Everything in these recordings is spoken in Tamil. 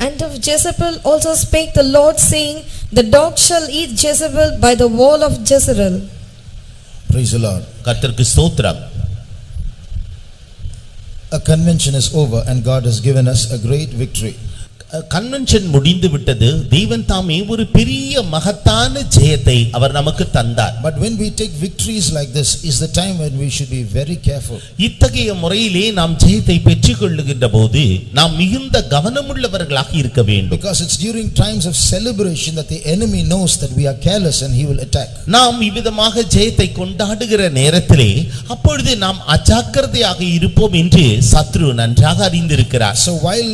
And of Jezebel also spake the Lord, saying, The dog shall eat Jezebel by the wall of Jezreel. Praise the Lord. கர்த்தருக்கு ஸ்தோத்திரம். A convention is over and God has given us a great victory. Convention முடிந்து விட்டது. தேவன் தாமே ஒரு பெரிய மகத்தான ஜெயத்தை அவர் நமக்கு தந்தார். But when we take victories like this is the time when we should be very careful. இத்தகைய முறையிலே நாம் ஜெயத்தை பெற்றுக்கொள்ளுகின்ற போது நாம் மிகுந்த கவனமுள்ளவர்களாக இருக்க வேண்டும். Because it's during times of celebration that the enemy knows that we are careless and he will attack. நாம் இவ்விதமாக ஜெயத்தை கொண்டாடுகிற நேரத்திலே அப்பொழுது நாம் அஜாக்கிரதையாக இருப்போம் என்று சத்ரு நன்றாக அறிந்திருக்கிறார். So while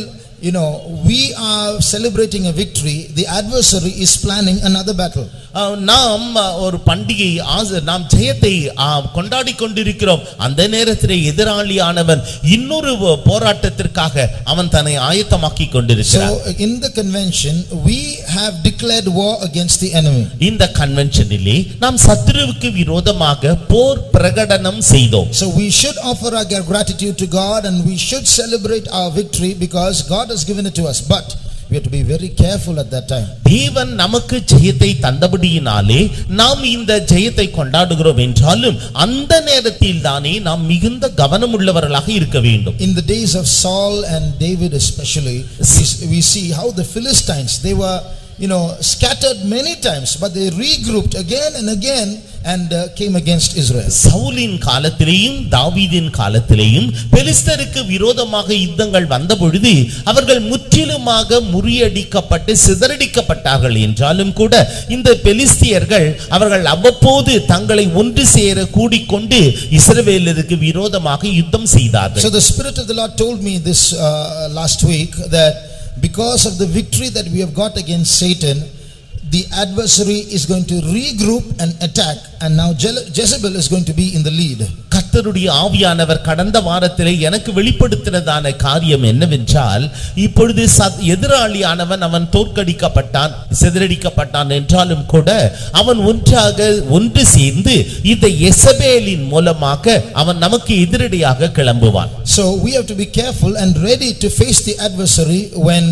we are celebrating a victory, the adversary is planning another battle. நாம் ஒரு பண்டிகை நாம் ஜெயத்தை கொண்டாடி கொண்டிருக்கிறோம். அந்த நேரத்தில் எதிராளியானவன் இன்னொரு போராட்டத்திற்காக அவன் தன்னை ஆயத்தமாக்கி கொண்டிருக்கிறான். So in the convention we have declared war against the enemy. இந்த கன்வென்ஷனிலே நாம் சத்துருவுக்கு விரோதமாக போர் பிரகடனம் செய்தோம். So we should offer our gratitude to God and we should celebrate our victory because God has given it to us. But we have to be very careful at that time. தேவன் நமக்கு ஜெயத்தை தந்தபடியினாலே நாம் இந்த ஜெயத்தை கொண்டாடுகிறோம் என்றாலும் அந்த நேரத்தில் தானே நாம் மிகுந்த கவனமுள்ளவர்களாக இருக்க வேண்டும். In the days of Saul and David especially, we see how the Philistines, they were scattered many times, but they regrouped again and again and came against Israel. சவுலின் காலத்திலேயும் தாவீதின் காலத்திலேயும் பெலிஸ்தருக்கு விரோதமாக யுத்தங்கள் வந்த பொழுது அவர்கள் முற்றிலுமாக முறியடிக்கப்பட்டு சிதறடிக்கப்பட்டார்கள் என்றாலும் கூட இந்த பெலிஸ்தியர்கள் அவர்கள் அவ்வப்போது தங்களை ஒன்று சேர கூடிக்கொண்டு இஸ்ரவேலருக்கு விரோதமாக யுத்தம் செய்தார்கள். So the Spirit of the Lord told me this last week that because of the victory that we have got against Satan, the adversary is going to regroup and attack, and now Jezebel is going to be in the lead. கர்த்தருடைய ஆவியானவர் கடந்த வாரத்திலே எனக்கு வெளிப்படுத்தினதான காரியம் என்னவென்றால் இப்பொழுது எதிராளியானவன் அவன் தோற்கடிக்கப்பட்டான் சிதறடிக்கப்பட்டான் என்றாலும் கூட அவன் ஒன்று சேர்ந்து இந்த எசபேலின் மூலமாக அவன் நமக்கு எதிரடியாக கிளம்புவான். So we have to be careful and ready to face the adversary when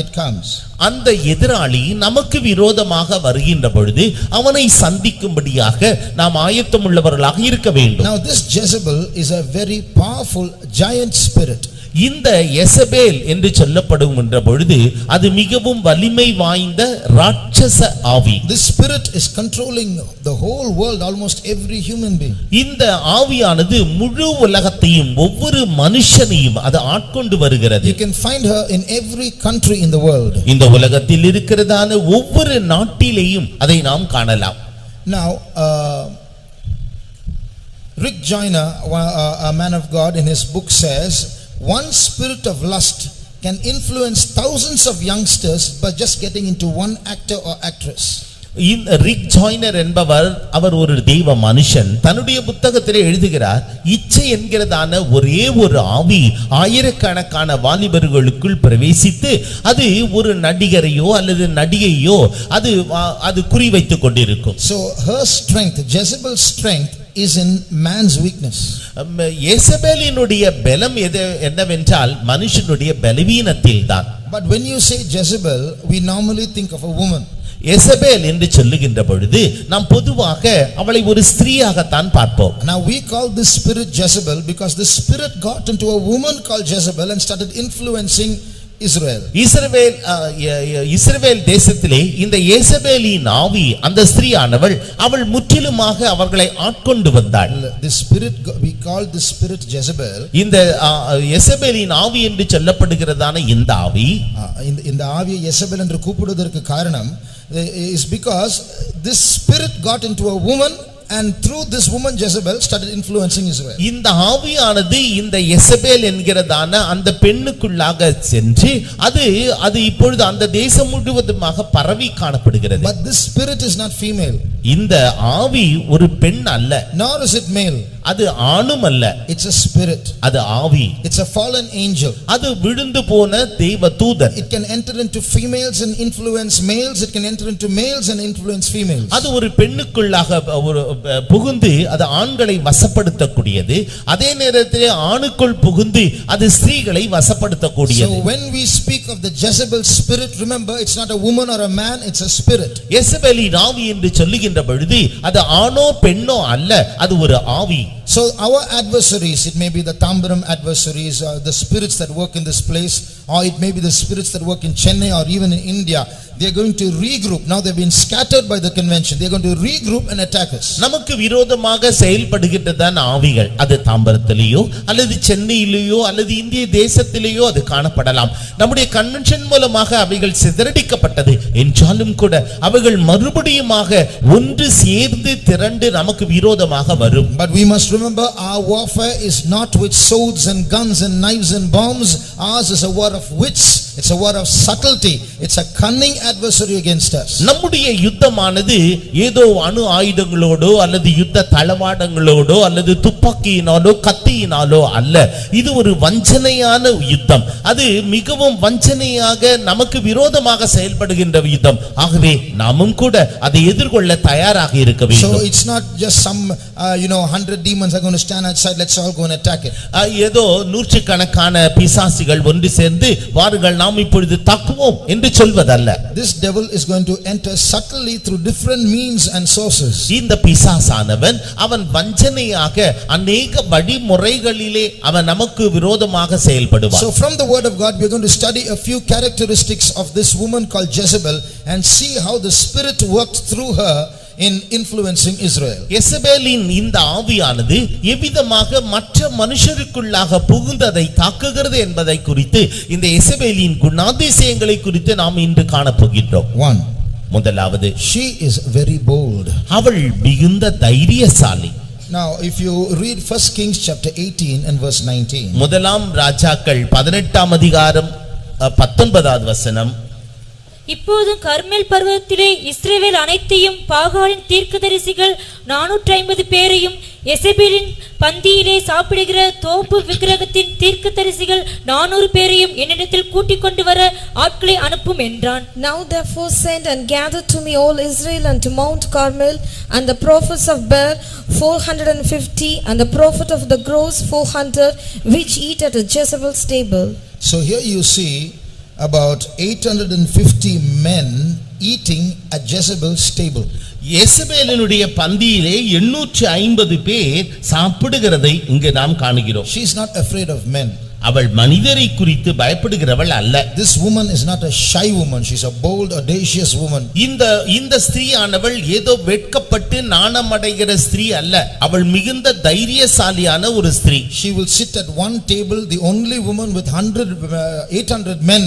it comes. அந்த எதிராளி நமக்கு விரோதமாக வருகின்ற பொழுது அவனை சந்திக்கும்படியாக நாம் ஆயத்தமுள்ளவர்களாக இருக்க வேண்டும். Now this Jezebel is a very powerful giant spirit. இந்த எசபேல் என்று சொல்லப்படுகின்ற பொழுது அது மிகவும் வலிமை வாய்ந்த ராட்சச ஆவி. This spirit is controlling the whole world, almost every human being. இந்த ஆவியானது முழு உலகத்தையும் ஒவ்வொரு மனுஷனையும் அது ஆட்கொண்டு வருகிறது. You can find her in every country in the world. இந்த உலகத்தில் இருக்கிறதான ஒவ்வொரு நாட்டிலேயும் அதை நாம் காணலாம். Now Rick Joyner, a man of God, in his book says one spirit of lust can influence thousands of youngsters by just getting into one actor or actress. Rick Joiner என்பவர் அவர் ஒரு தெய்வ மனுஷன். தன்னுடைய புத்தகத்திலே எழுதுகிறார், இச்சை என்கிறதான ஒரே ஒரு ஆவி ஆயிரக்கணக்கான வாலிபர்களுக்குள் பிரவேசித்து அது ஒரு நடிகரையோ அல்லது நடிகையோ அது குறிவைத்துக் கொண்டிருக்கும். So her strength, Jezebel's strength, is in man's weakness. எசபேலினுடைய பலம் என்னவென்றால் மனுஷனுடைய பலவீனத்தில் தான். But when you say Jezebel, we normally think of a woman. Jezebel என்று சொல்லுகின்ற பொழுது நாம் பொதுவாக அவளை ஒரு ஸ்திரீயாகத்தான் பார்ப்போம். Now we call this spirit Jezebel because the spirit got into a woman called Jezebel and started influencing Israel. இஸ்ரவேல் தேசத்திலே இந்த எசபேலின் ஆவி அந்த ஸ்திரீயானவள் அவள் முற்றிலுமாக அவர்களை ஆட்கொண்டு வந்தாள். The spirit, we call this spirit Jezebel. இந்த எசபேலின் ஆவி என்று சொல்லப்படுகிறதான இந்த ஆவி, இந்த ஆவியை எசபேல் என்று கூப்பிடுவதற்கு காரணம் is because this spirit got into a woman and through this woman Jezebel started influencing Israel. இந்த ஆவியானது இந்த எசபேல் என்கிறதான அந்த பெண்ணுக்குள்ளாக சென்று அது இப்பொழுது அந்த தேசம் முழுவதுமாக பரவி காணப்படுகிறது. But this spirit is not female. இந்த ஆவி ஒரு பெண் அல்ல, nor is it male. அது ஆணும் அல்ல, It's a spirit. அது ஆவி. It's a fallen angel. அது விழுந்து போன தேவ தூதன். It can enter into females and influence males. It can enter into males and influence females. அது ஒரு பெண்ணுக்குள்ளாக ஒரு புகுந்து அது ஆண்களை வசப்படுத்தக்கூடியது. அதே நேரத்தில் ஆணுக்குள் புகுந்து அது ஸ்திரீகளை வசப்படுத்தக்கூடியது. So when we speak of the Jezebel spirit, remember it's not a woman or a man, it's a spirit. யேசபேலின் ஆவி என்று சொல்லுகின்ற பொழுது அது ஆணோ பெண்ணோ அல்ல, அது ஒரு ஆவி. So our adversaries, it may be the Tambaram adversaries, the spirits that work in this place, or it may be the spirits that work in Chennai or even in India. They are going to regroup. Now they have been scattered by the convention. They are going to regroup and attack us. நமக்கு விரோதமாக செயல்படுகின்றதான ஆவிகள் அது தாம்பரத்திலேயோ அல்லது சென்னையிலேயோ அல்லது இந்திய தேசத்திலேயோ அது காணப்படலாம். நம்முடைய கன்வென்ஷன் மூலமாக அவைகள் சிதறடிக்கப்பட்டது என்றாலும் கூட அவைகள் மறுபடியுமாக ஒன்று சேர்ந்து திரண்டு நமக்கு விரோதமாக வரும். But we must remember our warfare is not with swords and guns and knives and bombs. Ours is a war of wits. It's a war of subtlety. It's a cunning adversary against us. நம்முடைய யுத்தமானது ஏதோ அணு ஆயுதங்களோடோ அல்லது யுத்த தளவாடங்களோடோ அல்லது துப்பாக்கியினாலோ கத்தியினாலோ அல்ல. இது ஒரு வஞ்சனையான யுத்தம். அது மிகவும் வஞ்சனையாக நமக்கு விரோதமாக செயல்படுகின்ற யுத்தம். ஆகவே நாமும் கூட அதை எதிர்கொள்ள தயாராக இருக்க வேண்டும். So it's not just some 100 demons are going to stand outside, let's all go and attack it. ஏதோ நூற்றுக்கணக்கான பிசாசுகள் ஒன்று சேர்ந்து வாருங்கள் நாம் இப்பொழுது தாக்குவோம் என்று சொல்வதல்ல. This devil is going to enter subtly through different means and sources. இந்த பிசாசானவன் அவன் வஞ்சனையாக அநேக வழிமுறைகளிலே அவன் நமக்கு விரோதமாக செயல்படுவான். So from the word of God we are going to study a few characteristics of this woman called Jezebel and see how the spirit worked through her in influencing Israel. யேசபேலின் இந்த ஆவியானது எவ்விதமாக மற்ற மனுஷருக்குள்ளாக புகுந்ததை தாக்குகிறது என்பதை குறித்து இந்த யேசபேலின் குணாதிசயங்களை குறித்து நாம் இன்று காணப்போகின்றோம். 1. முதலாவது, she is very bold. அவள் மிகுந்த தைரியசாலி. Now if you read 1 Kings chapter 18 and verse 19. முதலாம் ராஜாக்கள் 18ஆம் அதிகாரம் 19வது வசனம். இப்போதும் கர்மேல் பர்வதத்திலே இஸ்ரவேல் அனைத்தையும் பாகாலின் தீர்க்கதரிசிகள் 450 பேரையும் யேசபேலின் பந்தியிலே சாப்பிடுகிற தோப்பு விக்கிரகத்தின் தீர்க்கதரிசிகள் 400 பேரையும் என்னிடத்தில் கூட்டிக் கொண்டு வர ஆட்களை அனுப்பும் என்றான். Now therefore send and gather to me all Israel unto Mount Carmel, and the prophets of Baal 450, and the prophet of the groves 400, which eat at a Jezebel's table. So here you see about 850 men eating at Jezebel's table. யேசபேலினுடைய பந்தியிலே 850 பேர் சாப்பிடுகிறதை இங்கு நாம் காணுகிறோம். She is not afraid of men. அவள் மனிதரை குறித்து பயப்படுகிறவள் அல்ல. This woman is not a shy woman. She is a bold, audacious woman. இந்த ஸ்திரீயானவள் ஏதோ வெட்கப்பட்டு நாணமடைகிற ஸ்திரீ அல்ல. அவள் மிகுந்த தைரியசாலியான ஒரு ஸ்திரீ. She will sit at one table, the only woman with 800 men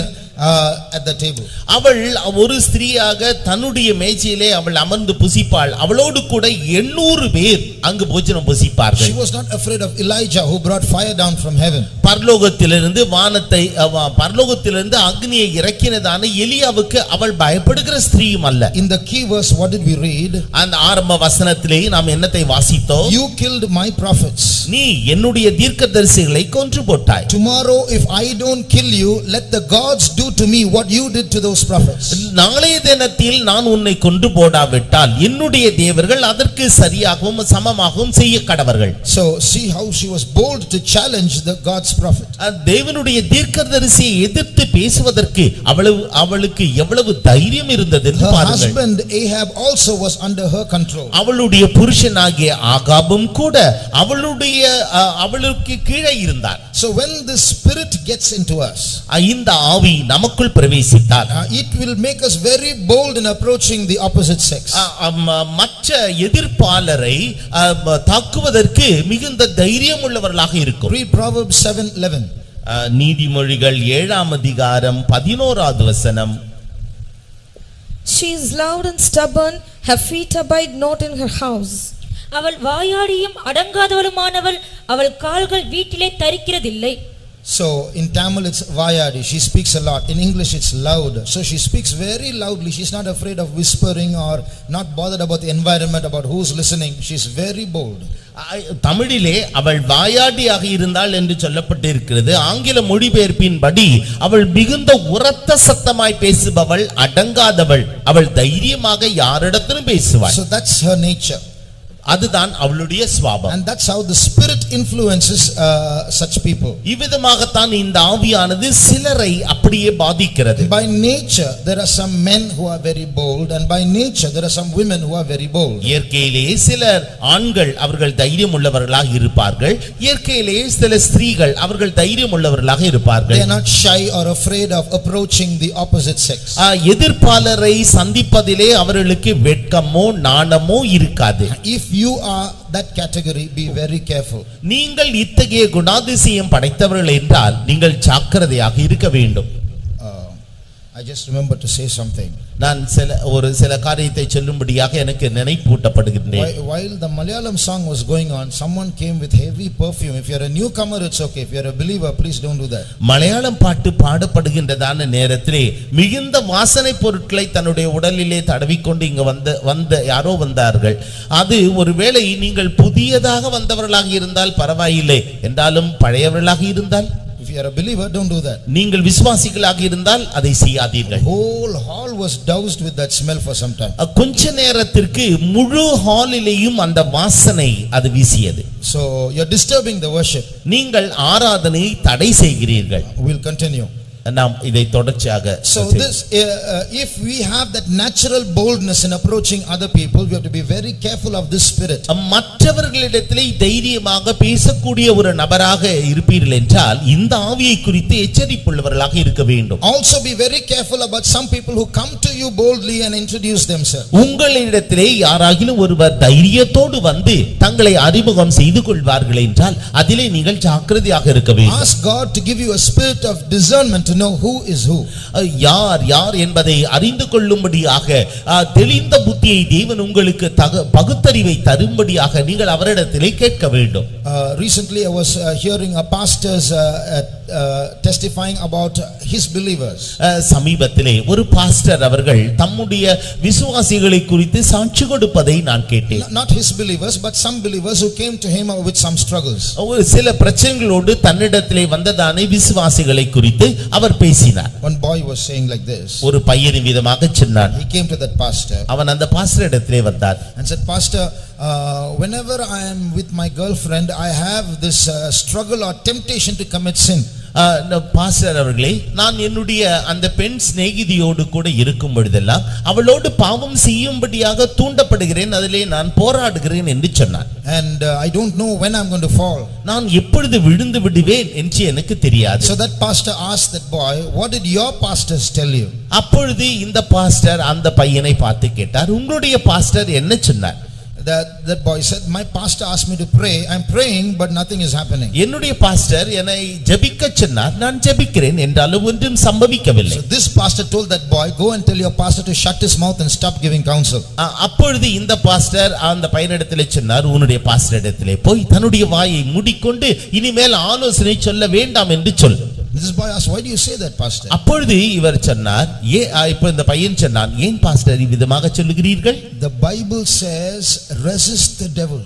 at the table. அவள் ஒரு ஸ்திரீயாக தன்னுடைய மேஜையிலே அவள் அமர்ந்து புசிப்பாள். அவளோடு கூட 800 பேர் அங்கு போஜனம் புசிப்பார்கள். She was not afraid of Elijah who brought fire down from heaven. பரலோகத்திலிருந்து பரலோகத்திலிருந்து அக்னியை இறக்கினதான எலியாவுக்கு அவள் பயப்படுகிற ஸ்திரீயும் அல்ல. In the key verse what did we read? அந்த ஆரம்ப வசனத்திலே நாம் என்னத்தை வாசித்தோம்? You killed my prophets. நீ என்னுடைய தீர்க்கதரிசிகளை கொன்று போட்டாய். Tomorrow if I don't kill you, let the gods do to me what you did to those prophets. நாளைய தினத்தில் நான் உன்னை கொன்று போடாவிட்டால் என்னுடைய தேவர்கள் அதற்கு சரியாகவும் சமமாகவும் செய்ய கடவர்கள். So see how she was bold to challenge the God's prophet. தேவனுடைய தீர்க்கதரிசியை எதிர்த்து பேசுவதற்கு அவளுக்கு எவ்வளவு தைரியம் இருந்தது என்று Her பாருங்கள். husband Ahab also was under her control. அவளுடைய புருஷனாகிய ஆகாபும் கூட அவளுக்கு கீழே இருந்தார். So when the spirit gets into us, இந்த ஆவி நமக்குள் பிரவேசித்தால் it will make us very bold in approaching the opposite sex. மற்ற எதிர்ப்பாளரை தாக்குவதற்கு மிகுந்த தைரியம் உள்ளவர்களாக இருக்கும். Read Proverbs 7:11. நீதிமொழிகள் 7ஆம் அதிகாரம் 11வது வசனம். She is loud and stubborn, her feet abide not in her house. அவள் வாயாடியும் அடங்காதவளுமானவள், அவள் கால்கள் வீட்டிலே தரிக்கிறதில்லை. So in Tamil it's vayadi. She speaks a lot. In English it's loud. So she speaks very loudly. She's not afraid of whispering or not bothered about the environment, about who's listening. She's very bold. தமிழிலே அவள் வாயாடியாக இருந்தாள் என்று சொல்லப்பட்டிருக்கிறது. ஆங்கில மொழிபெயர்ப்பின்படி அவள் மிகுந்த உரத்த சத்தமாய் பேசுபவள், அடங்காதவள். அவள் தைரியமாக யாரிடத்திலும் பேசுவாள். So that's her nature. அதுதான் அவளுடைய சுபாவம். And that's how the Spirit influences such people. இவ்விதமாகத்தான் இந்த ஆவியானது சிலரை அப்படியே பாதிக்கிறது. By nature there are some men who are very bold, and by nature there are some women who are very bold. இயற்கையிலேயே சிலர் ஆண்கள் அவர்கள் தைரியம் உள்ளவர்களாக இருப்பார்கள். இயற்கையிலேயே சில ஸ்திரீகள் அவர்கள் தைரியம் உள்ளவர்களாக இருப்பார்கள். They are not shy or afraid of approaching the opposite sex. எதிர்ப்பாளரை சந்திப்பதிலே அவர்களுக்கு வெட்கமோ நாணமோ இருக்காது. If you are that category, be very careful. நீங்கள் இத்தகைய குணாதிசயம் படைத்தவர்கள் என்றால் நீங்கள் ஜாக்கிரதையாக இருக்க வேண்டும். I just remember to say something. நான் சில காரியத்தை சொல்லும்படியாக எனக்கு நினைப்பூட்டப்படுகின்றேன். While the Malayalam song was going on, someone came with heavy perfume. If you are a newcomer, it's okay. If you are a believer, please don't do that. Malayalam பாட்டு பாடப்படுகின்றதான நேரத்திலே மிகுந்த வாசனை பொருட்களை தன்னுடைய உடலிலே தடவிக்கொண்டு இங்க வந்த யாரோ வந்தார்கள். அது ஒருவேளை நீங்கள் புதியதாக வந்தவர்களாக இருந்தால் பரவாயில்லை, என்றாலும் பழையவர்களாக இருந்தால், if you are a believer, don't do that. நீங்கள் விசுவாசிகளாக இருந்தால் அதை செய்யாதீர்கள். Whole hall was doused with that smell for some time. கொஞ்ச நேரத்திற்கு முழு ஹாலிலேயும் அந்த வாசனை அது வீசியது. So you're disturbing the worship. நீங்கள் ஆராதனையை தடை செய்கிறீர்கள். We'll continue. நாம் இதை தொடர்ச்சியாக. So this if we have that natural boldness in approaching other people, we have to be very careful of this spirit. மற்றவர்களிடத்திலே தைரியமாக பேசக்கூடிய ஒரு நபராக இருப்பீர்கள் என்றால் இந்த ஆவியை குறித்து எச்சரிப்புள்ளவர்களாக இருக்க வேண்டும். Also be very careful about some people who come to you boldly and introduce themselves. உங்களிடத்திலே யாராகிலும் ஒருவர் தைரியத்தோடு வந்து தங்களை அறிமுகம் செய்து கொள்வார்கள் என்றால் அதிலே நீங்கள் ஜாக்கிரதையாக இருக்க வேண்டும். Ask God to give you a spirit of discernment to know who is who. யார் என்பதை அறிந்து கொள்ளும்படியாக தெளிந்த புத்தியை தேவன் உங்களுக்கு பகுத்தறிவை தரும்படியாக நீங்கள் அவரிடத்திலே கேட்க வேண்டும். Recently I was hearing a pastor's testifying about his believers. சமீபத்திலே ஒரு பாஸ்டர் அவர்கள் தம்முடைய விசுவாசிகளை குறித்து சாட்சி கொடுப்பதை நான் கேட்டேன். Not his believers, but some believers who came to him with some struggles. சில பிரச்சனைகளோடு தன்னிடத்திலே வந்ததான விசுவாசிகளை குறித்து அவர் பேசினார். One boy was saying like this. ஒரு பையன் விதமாக சொன்னான். He came to that pastor. அவன் அந்த பாஸ்டரிடத்திலே வந்தார். And said, Pastor, whenever I am with my girlfriend, I have this struggle or temptation to commit sin. Pastor அவர்களே, நான் என்னுடைய அந்த பெண் சிநேகிதியோடு கூட இருக்கும் பொழுதெல்லாம் அவளோடு பாவம் செய்யும்படியாக தூண்டப்படுகிறேன், அதிலே நான் போராடுகிறேன் என்று சொன்னார். And I don't know when I'm going to fall. நான் எப்பொழுது விழுந்து விடுவேன் என்று எனக்கு தெரியாது. So that pastor asked that boy, what did your pastors tell you? அப்பொழுது இந்த பாஸ்டர் அந்த பையனை பார்த்து கேட்டார், உங்களுடைய பாஸ்டர் என்ன சொன்னார்? That boy said, my pastor asked me to pray. I'm praying but nothing is happening. என்னுடைய பாஸ்டர் என்னை ஜெபிக்க சொன்னார், நான் ஜெபிக்கிறேன் என்றாலும் ஒன்றும் சம்பவிக்கவில்லை. So this pastor told that boy, go and tell your pastor to shut his mouth and stop giving counsel. அப்பொழுது இந்த பாஸ்டர் அந்த பையனிடத்திலே சொன்னார், உன்னுடைய பாஸ்டரிடத்திலே போய் தன்னுடைய வாயை மூடிக்கொண்டு இனிமேல் ஆலோசனை சொல்ல வேண்டாம் என்று சொல். This boy asked, why do you say that, pastor? அப்பொழுது இவர் சொன்னார், இப்போ இந்த பையன் சொன்னான், ஏன் பாஸ்டர் இவ்விதமாக சொல்லுகிறீர்கள்? The Bible says resist the devil.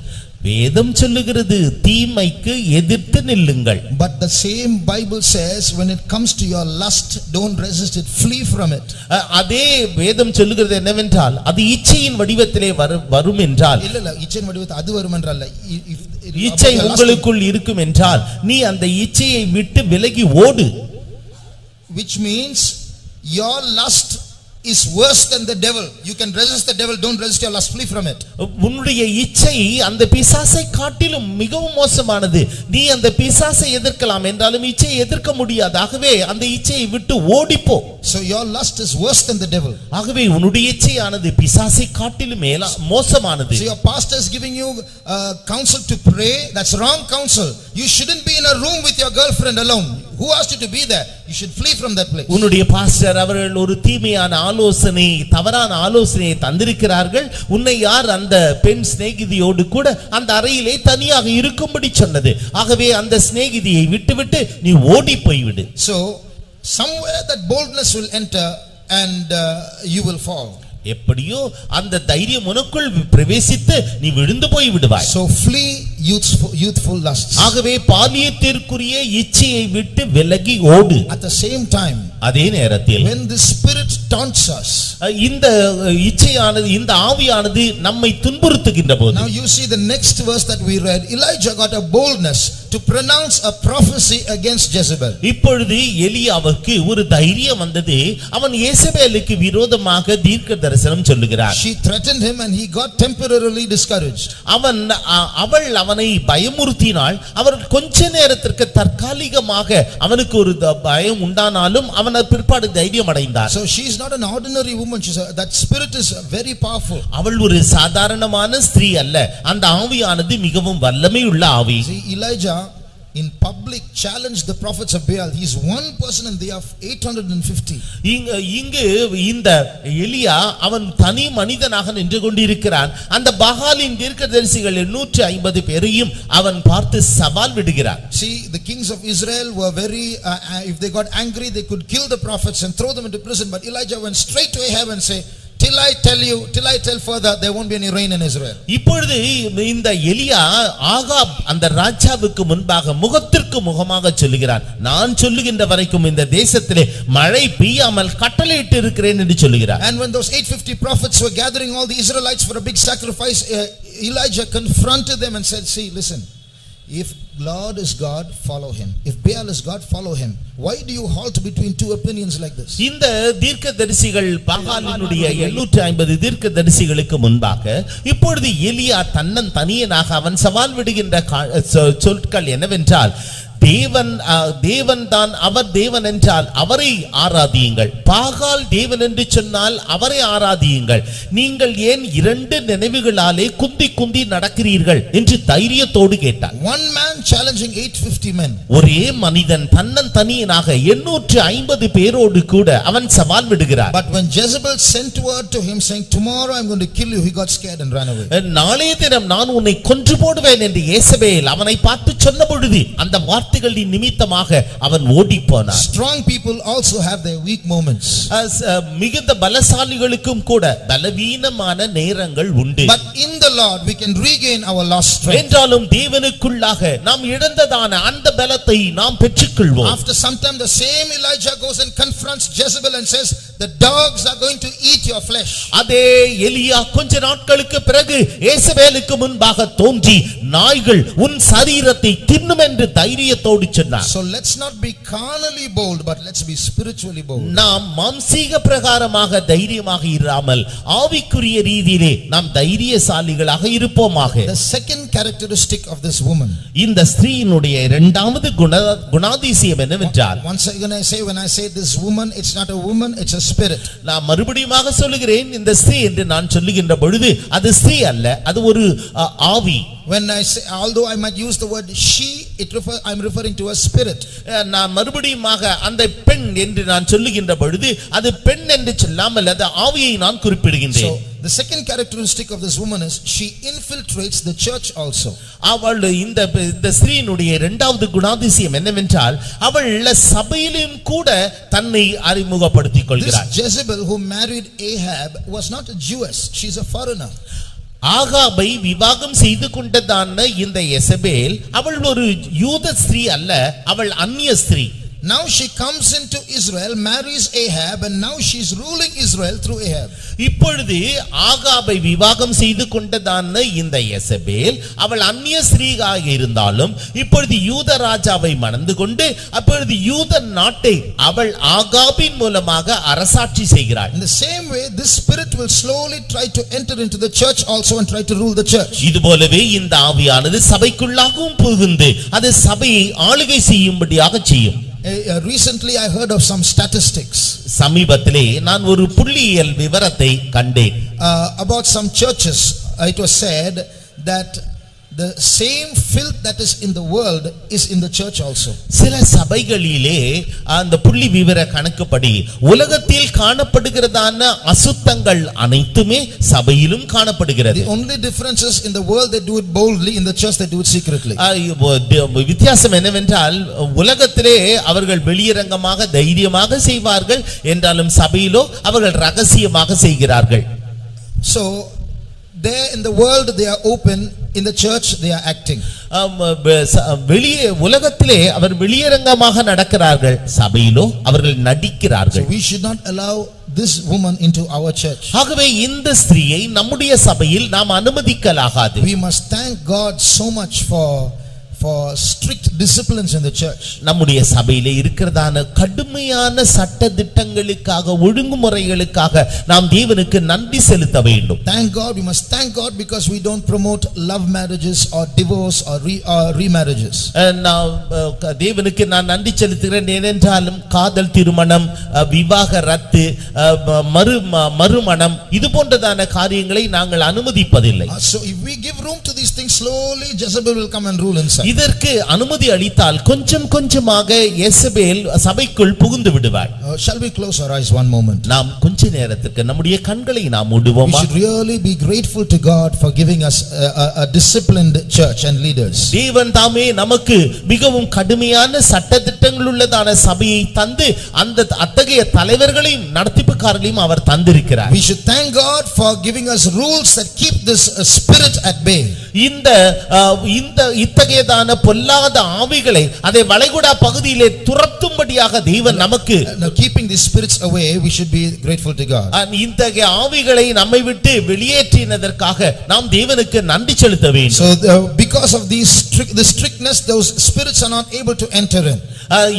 வேதம் சொல்லுகிறது தீமைக்கு எதிர்த்து நில்லுங்கள். But the same Bible says when it comes to your lust, don't resist it, flee from it. அதே வேதம் சொல்லுகிறது என்னவென்றால் அது இச்சையின் வடிவத்திலே வரும் என்றால், இல்ல இச்சையின் வடிவத்தில் அது வரும் என்றால், இச்சை உங்களுக்குள் இருக்கும் என்றால் நீ அந்த இச்சையை விட்டு விலகி ஓடு. Which means your lust is worse than the devil. You can resist the devil, don't resist your lust, flee from it. உன்னுடைய இச்சை அந்த பிசாசை காட்டிலும் மிகவும் மோசமானது. நீ அந்த பிசாசை எதிர்க்கலாம் என்றாலும் இச்சையை எதிர்க்க முடியாது. ஆகவே அந்த இச்சையை விட்டு ஓடிப்போ. So your lust is worse than the devil. ஆகவே உன்னுடைய இச்சையானது பிசாசை காட்டிலும் மோசமானது. So your pastor is giving you counsel to pray. That's wrong counsel. You shouldn't be in a room with your girlfriend alone. Who asked you to be there? You should flee from that place. உன்னுடைய பாஸ்டர் அவர்கள் ஒரு தீமையான ஆலோசனை தவறான ஆலோசனையை தந்திருக்கிறார்கள். உன்னை யார் அந்த பெண் சிநேகிதியோடு கூட அந்த அறையிலே தனியாக இருக்கும்படி சொன்னது? ஆகவே அந்த சிநேகிதியை விட்டுவிட்டு நீ ஓடி போய்விடு. So somewhere that boldness will enter and you will fall. எப்படியோ அந்த தைரியம் உனக்குள் பிரவேசித்து நீ விழுந்து போய் விடுவாய். So flee youthful lusts. ஆகவே பாலியத்திற்குரிய இச்சையை விட்டு விலகி ஓடு. At the same time, அதே நேரத்தில் when the spirit taunts us, இந்த இச்சையானது இந்த ஆவியானது நம்மை துன்புறுத்துகின்ற போது, now you see the next verse that we read, Elijah got a boldness to pronounce a prophecy against Jezebel. இப்பொழுது எலியாவுக்கு ஒரு தைரியம் வந்தது. அவன் யேசபேலுக்கு விரோதமாக தீர்க்க தரிசனம் சொல்லுகிறார். She threatened him and he got temporarily discouraged. அவள் அவனை பயமுறுத்தினாள். அவர் கொஞ்ச நேரத்திற்கு தற்காலிகமாக அவனுக்கு ஒரு பயம் உண்டானாலும் அவன் பிற்பாடு தைரியம் அடைந்தார். So she is not an ordinary woman. That spirit is very powerful. அவள் ஒரு சாதாரணமான ஸ்திரீ அல்ல. அந்த ஆவியானது மிகவும் வல்லமை உள்ள ஆவி. See, Elijah in public challenged the prophets of Baal. He is one person and they are 850. இங்கு இந்த எலியா அவன் தனி மனிதனாக நின்று கொண்டிருக்கிறான். அந்த பாகாலின் தீர்க்கதரிசிகள் 150 பேரையும் அவன் பார்த்து சவால் விடுகிறான். See, the kings of Israel were very if they got angry they could kill the prophets and throw them into prison, but Elijah went straight to Ahab and say, till I tell further, there won't be any rain in Israel. இப்பொழுது இந்த எலியா ஆகாப் அந்த ராஜாவுக்கு முன்பாக முகத்திற்கு முகமாக சொல்லுகிறான், நான் சொல்லுகின்ற வரைக்கும் இந்த தேசத்திலே மழை பெய்யாமல் கட்டளையிட்டு இருக்கிறேன் என்று சொல்லுகிறார். And when those 850 prophets were gathering all the Israelites for a big sacrifice, Elijah confronted them and said, see, listen, if Lord is God, follow him. If Baal is God, follow him. Why do you halt between two opinions like this? இந்த தீர்க்கதரிசிகள் பாகாலினுடைய 750 தீர்க்கதரிசிகளுக்கு முன்பாக இப்பொழுது எலியா தன்னன் தனியனாக அவன் சவால் விடுகின்ற சொற்கள் என்னவென்றால், தேவன் தான் அவர் தேவன் என்றால் அவரை ஆராதியுங்கள், பாகால் தேவன் என்று சொன்னால் அவரை ஆராதியுங்கள். நீங்கள் ஏன் இரண்டு நினைவுகளாலே குந்தி நடக்கிறீர்கள் என்று தைரியத்தோடு கேட்டார். One man challenging 850 men. ஒரே மனிதன் தன்னன் தனியனாக 850 பேரோடு கூட அவன் சவால் விடுகிறார். But when Jezebel sent word to him saying, tomorrow I'm going to kill you, he got scared and ran away. நாளைய தினம் நான் உன்னை கொன்று போடுவேன் என்று யேசபேல் அவனை பார்த்து சொன்ன பொழுது அந்த வார்த்தைகளின் நிமித்தமாக அவன் ஓடி போனான். Strong people also have their weak moments. மிகுந்த பலசாலிகளுக்கும் கூட பலவீனமான நேரங்கள் உண்டு. But in the Lord we can regain our lost strength. என்றாலும் தேவனுக்குள்ளாக நாம் இழந்ததான அந்த பலத்தை நாம் பெற்றுக்கொள்வோம். After some time the same Elijah goes and confronts Jezebel and says, the dogs are going to eat your flesh. அதே எலியா கொஞ்ச நாட்களுக்கு பிறகு யேசபேலுக்கு முன்பாக தோன்றி நாய்கள் உன் சரீரத்தை தின்னும் என்று தைரியத்தோடு சொன்னார். So let's not be carnally bold, but let's be spiritually bold. நாம் மாம்சீக பிரகாரமாக தைரியமாக இராமல் ஆவிக்குரிய ரீதியிலே நாம் தைரியசாலிகளாக இருப்போமாக. The second characteristic of this woman, இந்த ஸ்திரீயினுடைய இரண்டாவது குணாதிசயம் என்னவென்றால், when I say this woman, it's not a woman, it's a spirit. நான் மறுபடியும் சொல்லுகிறேன், இந்த ஸ்திரீ என்று நான் சொல்லுகின்ற பொழுது அது ஸ்திரீ அல்ல, அது ஒரு ஆவி. When I say, although I might use the word she, I'm referring to a spirit. நான் மறுபடியும் அந்த பெண் என்று நான் சொல்லுகின்ற பொழுது அது பெண் என்று சொல்லாமல் அது ஆவியை நான் குறிப்பிடுகின்றேன். So the second characteristic of this woman is she infiltrates the church also. அவள் இந்த ஸ்திரீயினுடைய இரண்டாவது குணாதிசயம் என்னவென்றால் அவள் சபையிலும் கூட தன்னை அறிமுகப்படுத்திக் கொள்கிறாள். This Jezebel who married Ahab was not a Jewess, she's a foreigner. ஆகாபை விவாகம் செய்து கொண்டதான இந்த யேசபேல் அவள் ஒரு யூத ஸ்திரீ அல்ல, அவள் அந்நிய ஸ்திரீ. Now she comes into Israel, marries Ahab, and now she's ruling Israel through Ahab. இப்பொழுது ஆகாபை விவாகம் செய்து கொண்டதான இந்த யேசபேல் அவள் அந்நிய ஸ்திரீயாக இருந்தாலும் இப்பொழுது யூத ராஜாவை மணந்து கொண்டு அப்பொழுது யூத நாட்டை அவள் ஆகாபின் மூலமாக அரசாட்சி செய்கிறாள். In the same way, this spirit will slowly try to enter into the church also and try to rule the church. இதுபோலவே இந்த ஆவியானது சபைக்குள்ளாகவும் புகுந்து அது சபையை ஆளுகை செய்யும்படியாக செய்யும். Recently I heard of some statistics. சமீபத்திலே நான் ஒரு புள்ளியியல் விவரத்தை கண்டேன். About some churches, it was said that the same filth that is in the world is in the church also. சில சபைகளிலே அந்த புள்ளி விவர கணக்குப்படி உலகத்தில் காணப்படுகிறதான அசுத்தங்கள் அனைத்துமே சபையிலும் காணப்படுகிறது. The only difference is in the world they do it boldly, in the church they do it secretly. வித்தியாசம் என்னவென்றால் உலகத்திலே அவர்கள் வெளியரங்கமாக தைரியமாக செய்வார்கள், என்றாலும் சபையிலோ அவர்கள் ரகசியமாக செய்கிறார்கள். So there in the world they are open, in the church they are acting. வெளியே உலகத்திலே அவர் வெளியரங்கமாக நடக்கிறார்கள், சபையிலோ அவர்கள் நடிக்கிறார்கள். So we should not allow this woman into our church. ஆகவே இந்த ஸ்திரீயை நம்முடைய சபையில் நாம் அனுமதிக்கலாகாது. We must thank God so much for strict disciplines in the church. நம்முடைய சபையிலே இருக்கிறதான கடுமையான சட்ட திட்டங்களுக்காக ஒழுங்குமுறைகளுக்காக நாம் தேவனுக்கு நன்றி செலுத்த வேண்டும். Thank God, we must thank God because we don't promote love marriages or divorce or remarriages. நான் தேவனுக்கு நான் நன்றி செலுத்துகிறேன், ஏனென்றாலும் காதல் திருமணம், விவாகரத்து, மறுமணம் இது போன்றதான காரியங்களை நாங்கள் அனுமதிப்பதில்லை. So if we give room to these things, slowly Jezebel will come and rule inside. இதற்கு அனுமதி அளித்தால் கொஞ்சம் கொஞ்சமாக யேசபேல் சபைக்குள் புகுந்து விடுவார். Shall we close our eyes one moment? நாம் கொஞ்ச நேரத்துக்கு நம்முடைய கண்களை நாம் மூடுவோமா? We should really be grateful to God for giving us a disciplined church and leaders. தேவன் தாமே நமக்கு மிகவும் கடுமையான சட்ட திட்டங்கள் உள்ளதான சபையை தந்து அந்த அத்தகைய தலைவர்களையும் நடத்திப்புக்காரர்களையும் அவர் தந்திருக்கிறார். We should thank God for giving us rules that keep this spirit at bay. இந்த இத்தகையதான பொல்லாத ஆவிகளை அதை வளைகுடா பகுதியிலே துரத்தும்படியாக தேவன் நமக்கு keeping these spirits away, we should be grateful to God. இத்தகைய ஆவிகளை நம்மை விட்டு வெளியேற்றினதற்காக நாம் தேவனுக்கு நன்றி செலுத்த வேண்டும். So because of this strictness, those spirits are not able to enter in.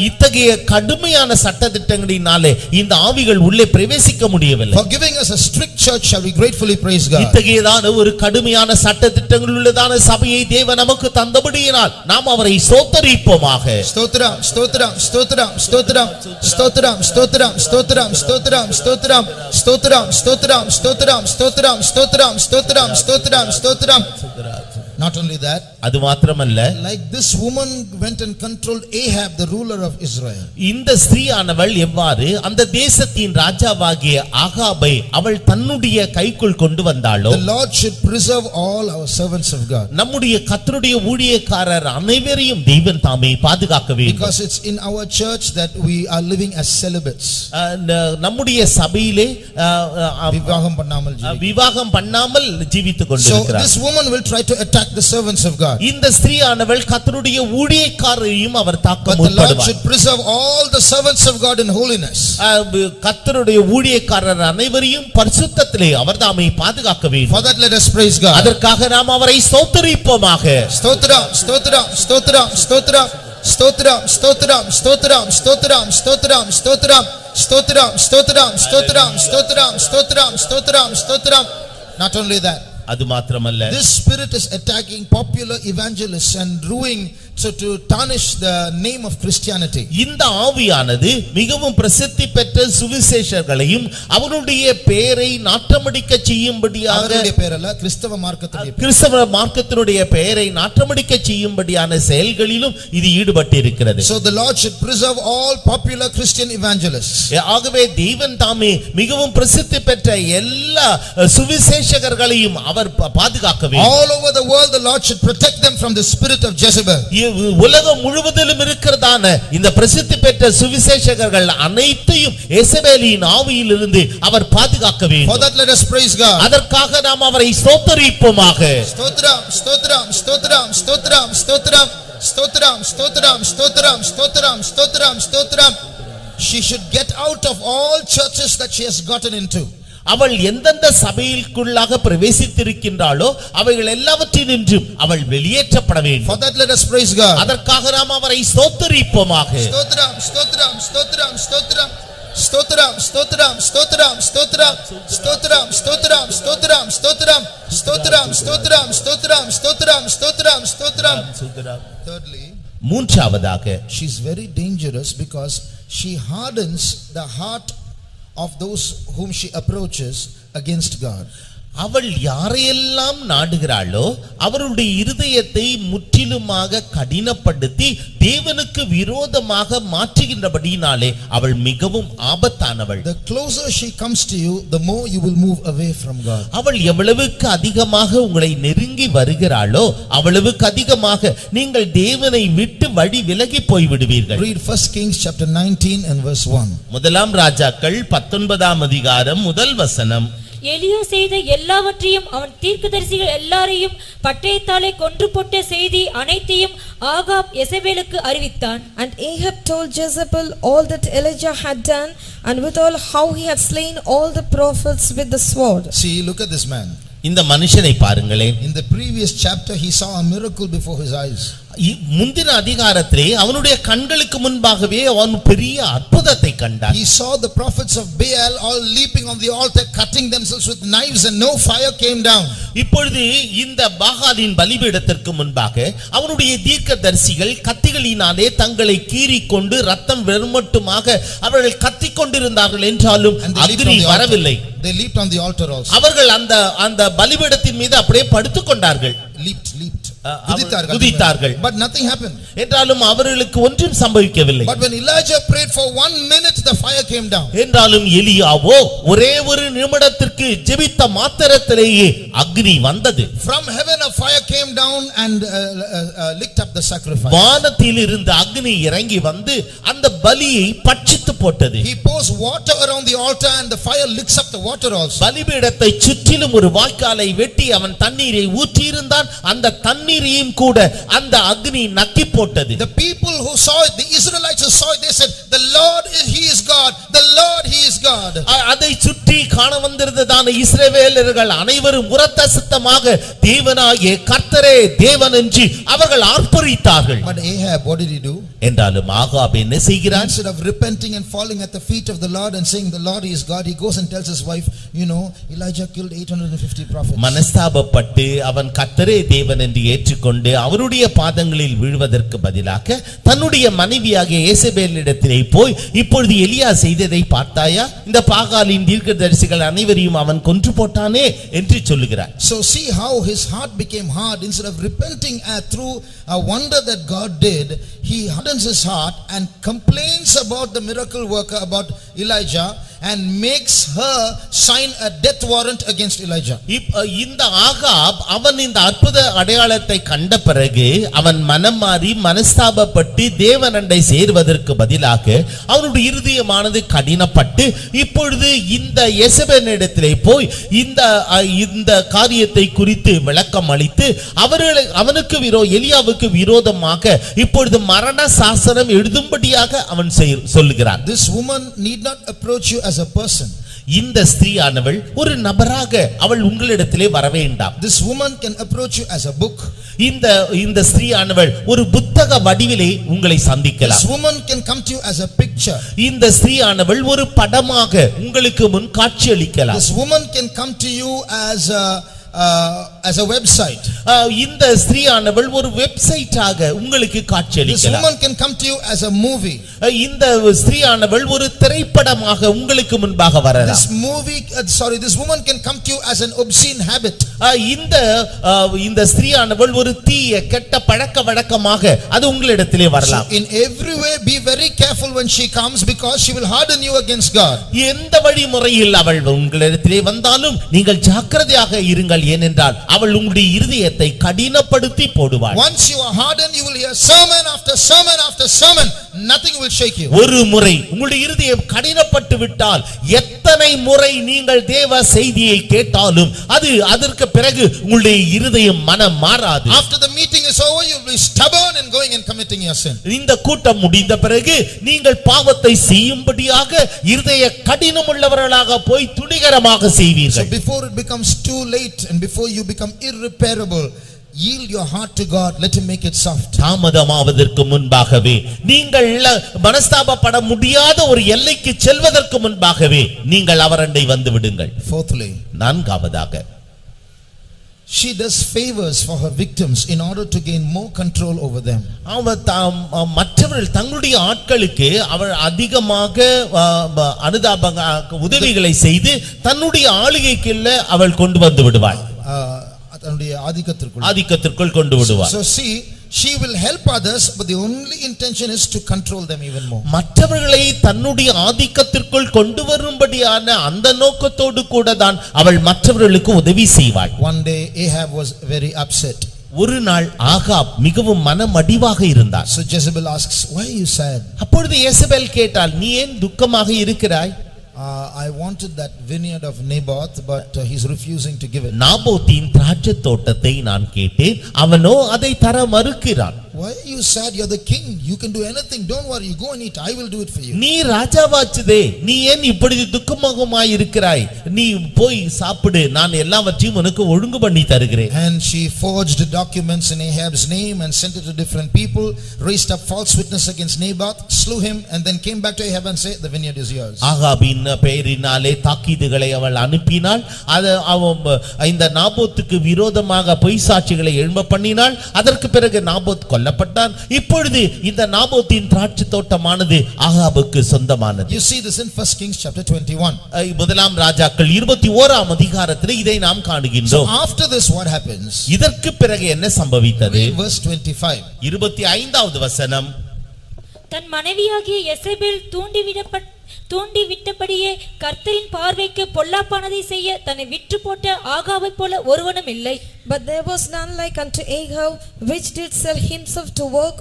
இத்தகைய கடுமையான சட்ட திட்டங்களினாலே இந்த ஆவிகள் உள்ளே பிரவேசிக்க முடியவில்லை. For giving us a strict church, shall we gratefully praise God. இத்தகையதான ஒரு கடுமையான சட்ட திட்டங்கள் உள்ளதான சபையை தேவன் நமக்கு தந்தபடியினால் நாம் அவரை ஸ்தோத்திரிப்போமாக. ஸ்தோத்திரம் ஸ்தோத்திரம் ஸ்தோத்திரம் ஸ்தோத்திரம் ஸ்தோத்திரம் ஸ்தோத்திரம் ஸ்தோத்திரம் ஸ்தோத்திரம் ஸ்தோத்திரம் ஸ்தோத்திரம் ஸ்தோத்திரம் ஸ்தோத்திரம் ஸ்தோத்திரம் ஸ்தோத்திரம் ஸ்தோத்திரம் ஸ்தோத்திரம் ஸ்தோத்திரம். Not only that, அது மாத்திரமல்ல, like this woman went and controlled Ahab, the ruler of Israel. இந்த ஸ்திரீயானவள் எவ்வாறு அந்த தேசத்தின் ராஜாவாகிய ஆகாபை அவள் தன்னுடைய கைக்குள் கொண்டு வந்தாளோ, the Lord should preserve all our servants of God. நம்முடைய கர்த்தருடைய ஊழியக்காரர் அனைவரையும் தேவன் தாமே பாதுகாக்க வேண்டும். Because it's in our church that we are living as celibates. நம்முடைய சபையிலே விவாகம் பண்ணாமல் ஜீவித்துக் கொண்டிருக்கிறார். So this woman will try to attack the servants of God. இந்த ஸ்திரீயானவள் கர்த்தருடைய ஊழியக்காரரையும் அவர் தாக்க But the Lord முற்படுவார். should preserve all the servants of God in holiness. கர்த்தருடைய ஊழியக்காரர் அனைவரையும் பரிசுத்தத்திலே அவர்தாமே பாதுகாக்க வேண்டும். For that let us praise God. அதற்காக நாம் அவரை ஸ்தோத்திரிப்போமாக. ஸ்தோத்திரம் ஸ்தோத்திரம் ஸ்தோத்திரம் ஸ்தோத்திரம் ஸ்தோத்திரம் ஸ்தோத்திரம் ஸ்தோத்திரம் ஸ்தோத்திரம் ஸ்தோத்திரம் ஸ்தோத்திரம் ஸ்தோத்திரம் ஸ்தோத்திரம் ஸ்தோத்திரம் ஸ்தோத்திரம் ஸ்தோத்திரம் ஸ்தோத்திரம் ஸ்தோத்திரம். Not only that, அது மாத்திரமல்ல, this spirit is attacking popular evangelists and ruining, so to tarnish the name of Christianity. இந்த ஆவியானது மிகவும் பிரசித்தி பெற்ற சுவிசேஷர்களையும் அவருடைய பெயரை நாற்றமடிக்க செய்யும்படியாக, அவருடைய பெயரல்ல, கிறிஸ்தவ மார்க்கத்தினுடைய பெயரை நாற்றமடிக்க செய்யும்படியான செயல்களிலும் இது ஈடுபட்டு இருக்கிறது. So the Lord should preserve all popular Christian evangelists. ஆகவே தேவன் தாமே மிகவும் பிரசித்தி பெற்ற எல்லா சுவிசேஷகர்களையும் அவர் பாதுகாக்க வேண்டும். All over the world the Lord should protect them from the spirit of Jezebel. உலகம் முழுவதிலும் இருக்கிறதான இந்த பிரசித்தி பெற்ற சுவிசேஷகர்கள் அனைத்தையும் எசபேலின் ஆவியிலிருந்து அவர் பாதுகாக்க வேண்டும். For that let us praise God. அதற்காக நாம் அவரை ஸ்தோத்திரிப்போமாக. ஸ்தோத்திரம் ஸ்தோத்திரம் ஸ்தோத்திரம் ஸ்தோத்திரம் ஸ்தோத்திரம் ஸ்தோத்திரம் ஸ்தோத்திரம் ஸ்தோத்திரம் ஸ்தோத்திரம் ஸ்தோத்திரம் ஸ்தோத்திரம். She should get out of all churches that she has gotten into. அவள் எந்தெந்த சபைக்குள்ளாக பிரவேசித்திருக்கின்றாளோ அவைகள் எல்லாவற்றினின்றும் அவள் வெளியேற்றப்பட வேண்டும். For that let us praise God. அதற்காக நாம் அவரை ஸ்தோத்திரிப்போமாக. ஸ்தோத்திரம் ஸ்தோத்திரம் ஸ்தோத்திரம் ஸ்தோத்திரம் ஸ்தோத்திரம் ஸ்தோத்திரம் ஸ்தோத்திரம் ஸ்தோத்திரம் ஸ்தோத்திரம் ஸ்தோத்திரம் ஸ்தோத்திரம் ஸ்தோத்திரம் ஸ்தோத்திரம் ஸ்தோத்திரம் ஸ்தோத்திரம் ஸ்தோத்திரம் ஸ்தோத்திரம் ஸ்தோத்திரம். Thirdly, மூன்றாவதாக, she is very dangerous because she hardens the heart of those whom she approaches against God. அவள் யாரையெல்லாம் நாடுகிறாளோ அவருடைய இருதயத்தை முற்றிலுமாக கடினப்படுத்தி தேவனுக்கு விரோதமாக மாற்றுகின்றபடியினாலே அவள் மிகவும் ஆபத்தானவள். The closer she comes to you, the more you will move away from God. அவள் எவ்வளவுக்கு அதிகமாக உங்களை நெருங்கி வருகிறாளோ அவ்வளவுக்கு அதிகமாக நீங்கள் தேவனை விட்டு வழி விலகி போய் விடுவீர்கள். Read 1 Kings chapter 19 and verse 1. முதலாம் ராஜாக்கள் 19ஆம் அதிகாரம் முதல் வசனம். எலியா செய்த எல்லாவற்றையும் அவன் தீர்க்கதரிசிகள் எல்லாரையும் பட்டயத்தாலே கொன்று போட்ட செய்தி அனைத்தையும் ஆகாப் எசபேலுக்கு அறிவித்தான். And Ahab told Jezebel all that Elijah had done, and withal how he had slain all the prophets with the sword. See, look at this man. இந்த மனுஷனை பாருங்களேன். In the previous chapter he saw a miracle before his eyes. முந்தின அதிகாரத்திலே அவனுடைய கண்களுக்கு முன்பாகவே அவன் பெரிய அற்புதத்தை கண்டான். He saw the prophets of Baal all leaping on the altar, cutting themselves with knives, and no fire came down. இப்பொழுது இந்த பாகாலின் பலிபீடத்திற்கு முன்பாக அவனுடைய தீர்க்கதரிசிகள் கத்திகளினாலே தங்களை கீறிக்கொண்டு ரத்தம் வெறுமட்டுமாக அவர்கள் கத்திக் கொண்டிருந்தார்கள் என்றாலும் அக்னி வரவில்லை. They leaped on the altar also. அவர்கள் அந்த பலிபீடத்தின் மீது அப்படியே படுத்துக் கொண்டார்கள். Leaped. குதித்தார்கள். But nothing happened. என்றாலும் அவர்களுக்கு ஒன்றும் சம்பவிக்கவில்லை. But when Elijah prayed for 1 minute, the fire came down. என்றாலும் எலியாவோ ஒரே ஒரு நிமிடத்திற்கு ஜெபித்த மாத்திரத்திலேயே அக்னி வந்தது. From heaven a fire came down and licked up the sacrifice. வானத்தில் இருந்து அக்னி இறங்கி வந்து அந்த பலியை பட்சித்து போட்டது. He pours water around the altar and the fire licks up the water also. பலிபீடத்தை சுற்றிலும் ஒரு வாய்க்காலை வெட்டி அவன் தண்ணீரை ஊற்றி இருந்தான். அந்த தண்ணீரையும் கூட அந்த அக்னி நக்கி போட்டது. The people who saw it, the Israelites who saw it, they said, the Lord he is God, the Lord he is God. அதை சுற்றி காண வந்திருந்ததான இஸ்ரவேலர்கள் அனைவரும் உரத்த சத்தமாக தேவனாகிய கர்த்தரே தேவன் என்று அவர்கள் ஆர்ப்பரித்தார்கள். But Ahab, what did he do? என்றாலும் ஆகாப் என்ன செய்கிறான்? Instead of repenting and falling at the feet of the Lord and saying the Lord is God, he goes and tells his wife, you know, Elijah killed 850 prophets. மனஸ்தாபப்பட்டு அவன் கர்த்தரே தேவன் என்று ஏற்றுக்கொண்டு அவருடைய பாதங்களில் விழுவதற்கு பதிலாக தன்னுடைய மனைவியாகிய யேசபேலிடத்திலே போய் இப்பொழுது எலியா செய்ததை பார்த்தாயா? இந்த பாகாலின் தீர்க்கதரிசிகள் அனைவரையும் அவன் கொன்று போட்டானே என்று சொல்லுகிறார். So see how his heart became hard. Instead of repenting through a wonder that God did, he hardens his heart and complains about the miracle worker, about Elijah, and makes her sign a death warrant against Elijah. இந்த ஆகாப் அவன் இந்த அற்புத அடையாளத்தை கண்ட பிறகு அவன் மனம் மாறி மனஸ்தாபப்பட்டு தேவனண்டை சேர்வதற்கு பதிலாக அவனுடைய இருதயமானது கடினப்பட்டு இப்பொழுது இந்த யேசபேலிடத்திலே போய் இந்த காரியத்தை குறித்து விளக்கம் அளித்து அவனுக்கு எலியாவுக்கு விரோதமாக இப்பொழுது மரண சாசனம் எழுதும்படியாக அவன் சொல்லுகிறான். This woman need not approach you as a person. இந்த ஸ்திரீயானவள் ஒரு நபராக அவள் உங்களிடத்திலே வர வேண்டாம். This woman can approach you as a book. இந்த ஸ்திரீயானவள் ஒரு புத்தக வடிவிலே உங்களை சந்திக்கலாம். This woman can come to you as a picture. இந்த ஸ்திரீயானவள் ஒரு படமாக உங்களுக்கு முன் காட்சியளிக்கலாம். This woman can come to you as a website. இந்த ஸ்திரீயானவள் ஒரு வெப்சைட்டாக உங்களுக்கு காட்சியளிக்கலாம். This woman can come to you as a movie. இந்த ஸ்திரீயானவள் ஒரு திரைப்படமாக உங்களுக்கு முன்பாக வரலாம். This woman can come to you as an obscene habit. இந்த ஸ்திரீயானவள் ஒரு தீய கெட்ட பழக்கவழக்கமாக அது உங்களிடத்திலே வரலாம். In every way be very careful when she comes, because she will harden you against God. எந்த வழிமுறையில் அவள் உங்களிடத்திலே வந்தாலும் நீங்கள் ஜாக்கிரதையாக இருங்கள். ஏனென்றால் அவள் உங்களுடைய இருதயத்தை கடினப்படுத்தி போடுவாள். Once you are hardened, you will hear sermon after sermon after sermon. Nothing will shake you. ஒரு முறை உங்களுடைய இருதயம் கடினப்பட்டு விட்டால் எத்தனை முறை நீங்கள் தேவ செய்தியை கேட்டாலும் அதற்கு பிறகு உங்களுடைய இருதயம் மனம் மாறாது. After the meeting is over, you will be stubborn and going and committing your sin. இந்த கூட்டம் முடிந்த பிறகு நீங்கள் பாவத்தை செய்யும்படியாக இருதய கடினமுள்ளவர்களாக போய் துணிகரமாக செய்வீர்கள். So before it becomes too late and before you become irreparable, yield your heart to God, let him make it soft. தாமதமாவதற்கு முன்பாகவே நீங்கள் மனஸ்தாபப்பட முடியாத ஒரு எல்லைக்கு செல்வதற்கு முன்பாகவே நீங்கள் அவரண்டை வந்து விடுங்கள். Fourthly, நான்காவதாக she does favors for her victims in order to gain more control over them. மற்றவர்கள் தங்களுடைய ஆட்களுக்கு அவள் அதிகமாக உதவிகளை செய்து தன்னுடைய ஆளுகைக்குள்ள அவள் கொண்டு வந்து விடுவாள். தன்னுடைய ஆதிக்கத்திற்குள் கொண்டு விடுவாள். So see, she will help others, but the only intention is to control them even more. மற்றவர்களை தன்னுடைய ஆதிக்கத்திற்குள் கொண்டு வரும்படியான அந்த நோக்கத்தோடு கூட தான் அவள் மற்றவர்களுக்கு உதவி செய்வாள். One day Ahab was very upset. ஒரு நாள் ஆகாப் மிகவும் மனமடிவாக இருந்தார். So Jezebel asks, why are you sad? அப்பொழுது யேசபேல் கேட்டாள், நீ ஏன் துக்கமாக இருக்கிறாய்? I wanted that vineyard of Naboth, but he's refusing to give it. நாபோத்தின் திராட்சை தோட்டத்தை நான் கேட்டேன், அவனோ அதை தர மறுக்கிறான். Why are you sad? You're the king. You can do anything. Don't worry. You go and eat. I will do it for you. நீ ராஜாவாச்சுதே, நீ ஏன் இப்படி துக்கமாகமாய் இருக்கிறாய்? நீ போய் சாப்பிடு, நான் எல்லாவற்றையும் உனக்கு ஒழுங்கு பண்ணி தருகிறேன். And she forged documents in Ahab's name and sent it to different people, raised up false witness against Naboth, slew him, and then came back to Ahab and said, the vineyard is yours. ஆகாபின் பெயரினாலே தாக்கீதுகளை அவள் அனுப்பினாள். இந்த நாபோத்துக்கு விரோதமாக பொய் சாட்சிகளை எழும்ப பண்ணினாள். அதற்கு பிறகு நாபோத் கொல்லப்பட்டான். இப்பொழுது இந்த நாபோத்தின் திராட்சை தோட்டமானது ஆகாபுக்கு சொந்தமானது. You see this in 1 Kings chapter 21. முதலாம் ராஜாக்கள் 21ஆம் அதிகாரத்தில் இதை நாம் காணுகின்றோம். So after this what happens? இதற்கு பிறகு என்ன சம்பவித்தது? Verse 25. 25வது வசனம். தன் மனைவியாகிய யெசபேல் தூண்டிவிட்டபடியே கர்த்தரின் பார்வைக்கு பொல்லாப்பானதை செய்ய தன்னை விற்று போட்ட ஆகாபைப் போல ஒருவனும் இல்லை. But there was none like unto Ahab, which did sell himself to work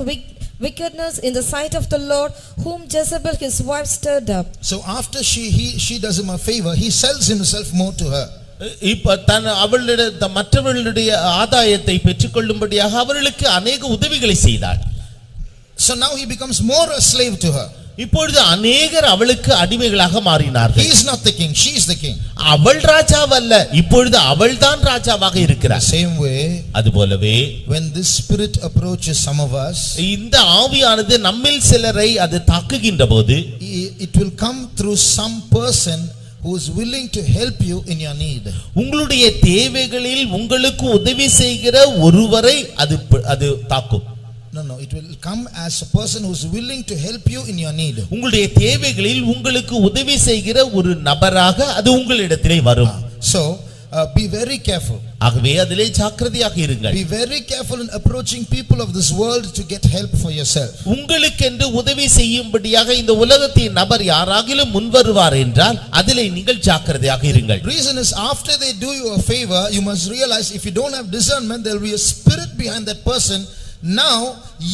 wickedness in the sight of the Lord, whom Jezebel his wife stirred up. So after she does him a favor, he sells himself more to her. இப்ப அவளுடைய மற்றவர்களுடைய ஆதாயத்தை பெற்றுக்கொள்ளும்படியாக அவர்களுக்கு அநேக உதவிகளை செய்தார். So now he becomes more a slave to her. இப்பொழுது அநேகர் அவளுக்கு அடிமைகளாக மாறினார்கள். He is not the king, she is the king. அவள் ராஜாவல்ல, இப்பொழுது அவள்தான் ராஜாவாக இருக்கிறார். Same way, அதுபோலவே when this spirit approaches some of us, இந்த ஆவியானது நம்மில் சிலரை அது தாக்குகின்ற போது, it will come through some person who is willing to help you in your need. உங்களுடைய தேவைகளில் உங்களுக்கு உதவி செய்கிற ஒருவரை அது தாக்கும். No, it will come as a person who is willing to help you in your need. உங்களுடைய தேவைகளில் உங்களுக்கு உதவி செய்கிற ஒரு நபராக அது உங்களிடத்திலே வரும். So be very careful. ஆகவே அதிலே ஜாக்கிரதையாக இருங்கள். Be very careful in approaching people of this world to get help for yourself. உங்களுக்கென்று உதவி செய்யும்படியாக இந்த உலகத்தின் நபர் யாராகிலும் முன்வருவார் என்றால் அதிலே நீங்கள் ஜாக்கிரதையாக இருங்கள். Reason is, after they do you a favor, you must realize if you don't have discernment, there will be a spirit behind that person. Now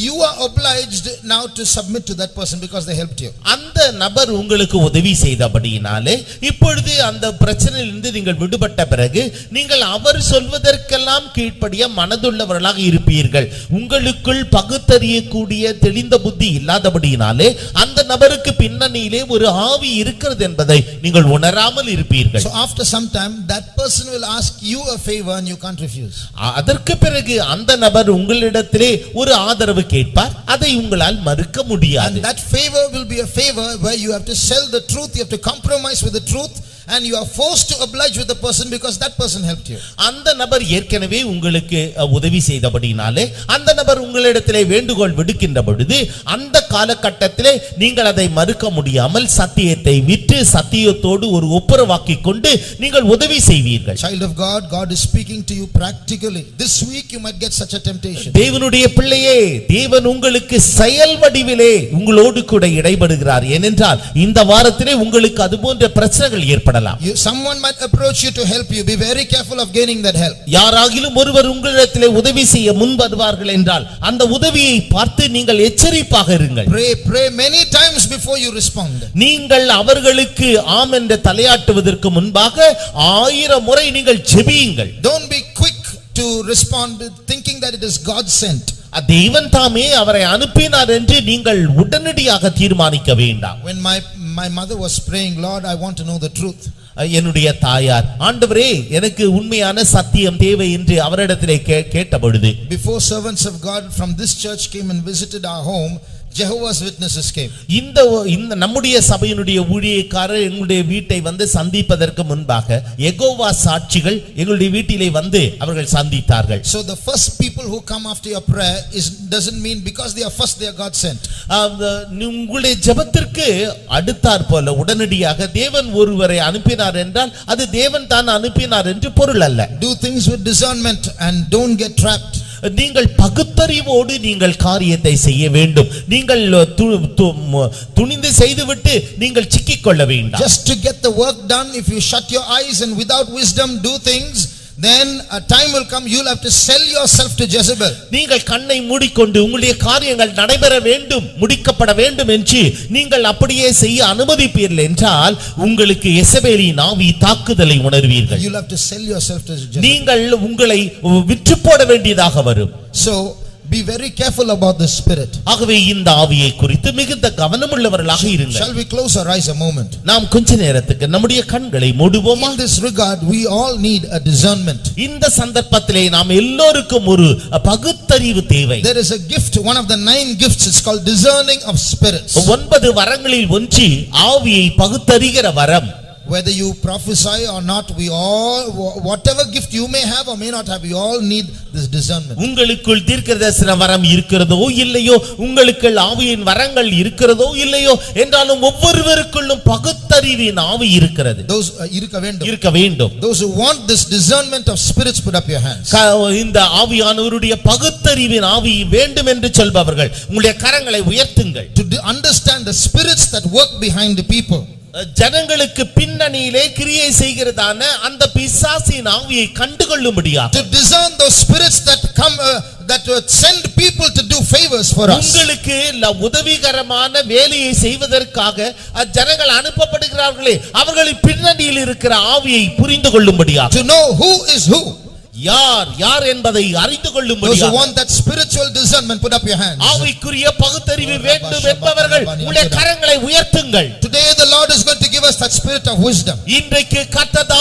you are obliged now to submit to that person because they helped you. அந்த நபர் உங்களுக்கு உதவி செய்தபடியினாலே இப்பொழுது அந்த பிரச்சனையிலிருந்து நீங்கள் விடுபட்ட பிறகு நீங்கள் அவர் சொல்வதற்கெல்லாம் கீழ்ப்படிய மனதுள்ளவர்களாக இருப்பீர்கள். உங்களுக்குள் பகுத்தறியக்கூடிய தெளிந்த புத்தி இல்லாதபடியினாலே அந்த நபருக்கு பின்னணியிலே ஒரு ஆவி இருக்கிறது என்பதை நீங்கள் உணராமல் இருப்பீர்கள். So after some time that person will ask you a favor and you can't refuse. அதற்கு பிறகு அந்த நபர் உங்களிடத்திலே ஒரு ஆதரவு கேட்பார், அதை உங்களால் மறுக்க முடியாது. And that favor will be a favor where you have to sell the truth, you have to compromise with the truth, and you are forced to oblige with the person because that person helped you. அந்த நபர் ஏற்கனவே உங்களுக்கு உதவி செய்தபடினாலே அந்த நபர் உங்களிடத்திலே வேண்டுகோள் விடுக்கின்ற பொழுது அந்த காலகட்டத்திலே நீங்கள் அதை மறுக்க முடியாமல் சத்தியத்தை விட்டு சத்தியத்தோடு ஒரு ஒப்புரவாக்கி கொண்டு நீங்கள் உதவி செய்வீர்கள். Child of God, God is speaking to you practically. This week you might get such a temptation. தேவனுடைய பிள்ளையே, தேவன் உங்களுக்கு செயல் வடிவிலே உங்களோடு கூட இடைபடுகிறார். ஏனென்றால் இந்த வாரத்திலே உங்களுக்கு அதுபோன்ற பிரச்சனைகள் ஏற்படலாம். Someone might approach you to help you. Be very careful of gaining that help. யாராகிலும் ஒருவர் உங்களிடத்திலே உதவி செய்ய முன் வருவார்கள் என்றால் அந்த உதவியை பார்த்து நீங்கள் எச்சரிப்பாக இருங்கள். Pray many times before you respond. நீங்கள் அவர்களுக்கு ஆம் என்று தலையாட்டுவதற்கு முன்பாக 1000 முறை நீங்கள் ஜெபியுங்கள். Don't be quick to respond thinking that it is God sent. தேவன் தாமே அவரை அனுப்பினார் என்று நீங்கள் உடனடியாக தீர்மானிக்க வேண்டாம். When my mother was praying, Lord, I want to know the truth. என்னுடைய தாயார், ஆண்டவரே எனக்கு உண்மையான சத்தியம் தேவை என்று அவரிடத்திலே கேட்ட பொழுது, before servants of God from this church came and visited our home, Jehovah's Witnesses came. இந்த நம்முடைய சபையினுடைய ஊழியக்காரர் எங்களுடைய வீட்டை வந்து சந்திப்பதற்கு முன்பாக யெகோவா சாட்சிகள் எங்களுடைய வீட்டிலே வந்து அவர்கள் சந்தித்தார்கள். So the first people who come after your prayer doesn't mean because they are first they are God sent. உங்களுடைய ஜெபத்திற்கு அடுத்தாற் போல உடனடியாக தேவன் ஒருவரை அனுப்பினார் என்றால் அது தேவன் தான் அனுப்பினார் என்று பொருள் அல்ல. Do things with discernment and don't get trapped. நீங்கள் பகுத்தறிவோடு நீங்கள் காரியத்தை செய்ய வேண்டும். நீங்கள் துணிந்து செய்துவிட்டு நீங்கள் சிக்கிக் கொள்ள வேண்டாம். Just to get the work done, if you shut your eyes and without wisdom do things, then a time will come you'll have to sell yourself to Jezebel. நீங்கள் கண்ணை மூடிக்கொண்டு உங்களுடைய காரியங்கள் நடைபெற வேண்டும், முடிக்கப்பட வேண்டும் என்று நீங்கள் அப்படியே செய்ய அனுமதிப்பீர்கள் என்றால் உங்களுக்கு யெசபேலின் ஆவி தாக்குதலை உணர்வீர்கள். You'll have to sell yourself to Jezebel. நீங்கள் உங்களை விற்று போட வேண்டியதாக வரும். So be very careful about the spirit. ஆகவே இந்த ஆவியை குறித்து மிகுந்த கவனமுள்ளவர்களாக இருங்கள். Shall we close our eyes a moment? நாம் கொஞ்ச நேரத்துக்கு நம்முடைய கண்களை மூடுவோமா? In this regard we all need a discernment. இந்த சந்தர்ப்பத்திலே நாம் எல்லோருக்கும் ஒரு பகுத்தறிவு தேவை. There is a gift, one of the 9 gifts, it's called discerning of spirits. 9 வரங்களில் ஒன்று ஆவியை பகுத்தறிகிற வரம். Whether you prophesy or not, we all, whatever gift you may have or may not have, we all need this discernment. உங்களுக்குள் தீர்க்கதரிசன வரம் இருக்கிறதோ இல்லையோ, உங்களுக்குள் ஆவியின் வரங்கள் இருக்கிறதோ இல்லையோ என்றாலும் ஒவ்வொருவருக்குள்ளும் பகுத்தறிவின் ஆவி இருக்கிறது. இருக்க வேண்டும். Those who want this discernment of spirits, put up your hands. இந்த ஆவியானவருடைய பகுத்தறிவின் ஆவி வேண்டும் என்று சொல்பவர்கள் உங்களுடைய கரங்களை உயர்த்துங்கள். To understand the spirits that work behind the people. ஜனங்களுக்கு பின்னணியிலே கிரியை செய்கிறதான அந்த பிசாசின் ஆவியை கண்டுகொள்ளும்படியாக. To discern those spirits that come that send people to do favors for us. உங்களுக்கு உதவிகரமான வேலையை செய்வதற்காக ஜனங்கள் அனுப்பப்படுகிறார்களே அவர்களின் பின்னணியில் இருக்கிற ஆவியை புரிந்து கொள்ளும்படியாக. To know who is who. யார் என்பதை அறிந்து கொள்ளும்படியாக. Those who want that spiritual discernment, put up your hands. ஆவிக்குரிய பகுத்தறிவு வேண்டும் என்பவர்கள் உங்களுடைய கரங்களை உயர்த்துங்கள். Today the Lord is going to give us that spirit of wisdom. இன்றைக்கு கர்த்தர்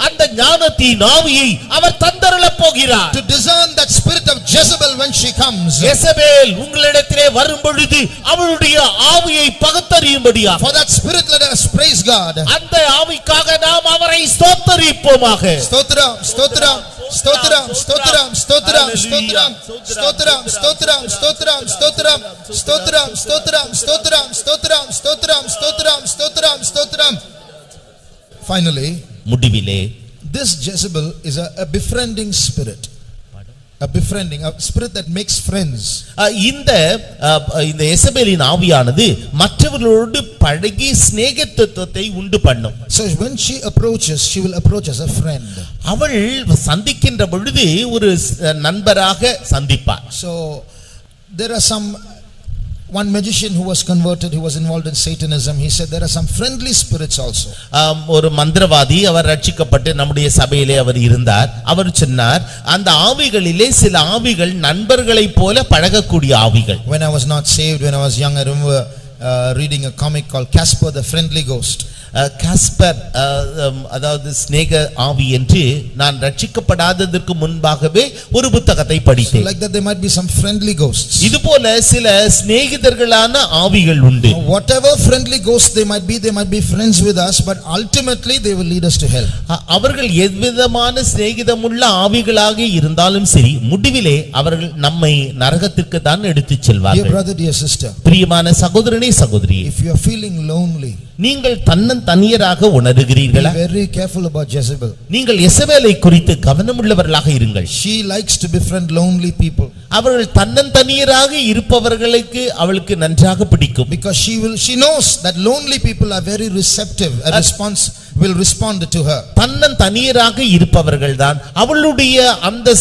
அந்த ஞானத்தின் ஆவியை அவர் தந்தருளப் போகிறார். To discern that spirit of Jezebel when she comes. யெசபேல் உங்களிடத்திலே வரும் பொழுது அவளுடைய ஆவியை பகுத்தறியும்படியாக. For that spirit let us praise God. அந்த ஆவிக்காக நாம் அவரை ஸ்தோத்திரிப்போமாக. ஸ்தோத்திரம் ஸ்தோத்திரம் ஸ்தோத்திரம் ஸ்தோத்திரம் ஸ்தோத்திரம் ஸ்தோத்திரம் ஸ்தோத்திரம் ஸ்தோத்திரம் ஸ்தோத்திரம் ஸ்தோத்திரம் ஸ்தோத்திரம் ஸ்தோத்திரம் ஸ்தோத்திரம் ஸ்தோத்திரம் ஸ்தோத்திரம் ஸ்தோத்திரம் ஸ்தோத்திரம் ஸ்தோத்திரம். Finally, முடிவிலே this Jezebel is a befriending spirit. A befriending, a spirit that makes friends. இந்த யெசபேலின் ஆவியானது மற்றவர்களோடு பழகி சிநேகித்துவத்தை உண்டு பண்ணும். So when she approaches, she will approach as a friend. அவள் சந்திக்கின்ற பொழுது ஒரு நண்பராக சந்திப்பார். So there are one magician who was converted, who was involved in Satanism. He said there are some friendly spirits also. ஒரு மந்திரவாதி அவர் ரட்சிக்கப்பட்டு நம்முடைய சபையிலே அவர் இருந்தார். அவர் சொன்னார் அந்த ஆவிகளிலே சில ஆவிகள் நண்பர்களைப் போல பழகக்கூடிய ஆவிகள். When I was not saved, when I was young, I remember reading a comic called Casper the Friendly Ghost. Casper அதாவது ஸ்நேக ஆவி என்று நான் ரட்சிக்கப்படாததற்கு முன்பாகவே ஒரு புத்தகத்தை படித்தேன். Like that there might be some friendly ghosts. இதுபோல சில சிநேகிதர்களான ஆவிகள் உண்டு. Whatever friendly ghosts they might be friends with us, but ultimately they will lead us to hell. அவர்கள் எவ்விதமான சிநேகிதமுள்ள ஆவிகளாக இருந்தாலும் சரி முடிவிலே அவர்கள் நம்மை நரகத்திற்கு தான் எடுத்துச் செல்வார்கள். Dear brother, dear sister, பிரியமான சகோதரனே சகோதரியே, if you are feeling lonely, நீங்கள் தன்னந்தனியராக உணர்கிறீர்களா? Be very careful about Jezebel. நீங்கள் யெசபேலை குறித்து கவனமுள்ளவர்களாக இருங்கள். She likes to befriend lonely people. அவர்கள் தன்னந்தனியராக இருப்பவர்களுக்கு அவளுக்கு நன்றாக பிடிக்கும். Because she knows that lonely people are very receptive. Will respond to her. தன்னந்தனியராக இருப்பவர்கள் தான் அவளுடைய அந்த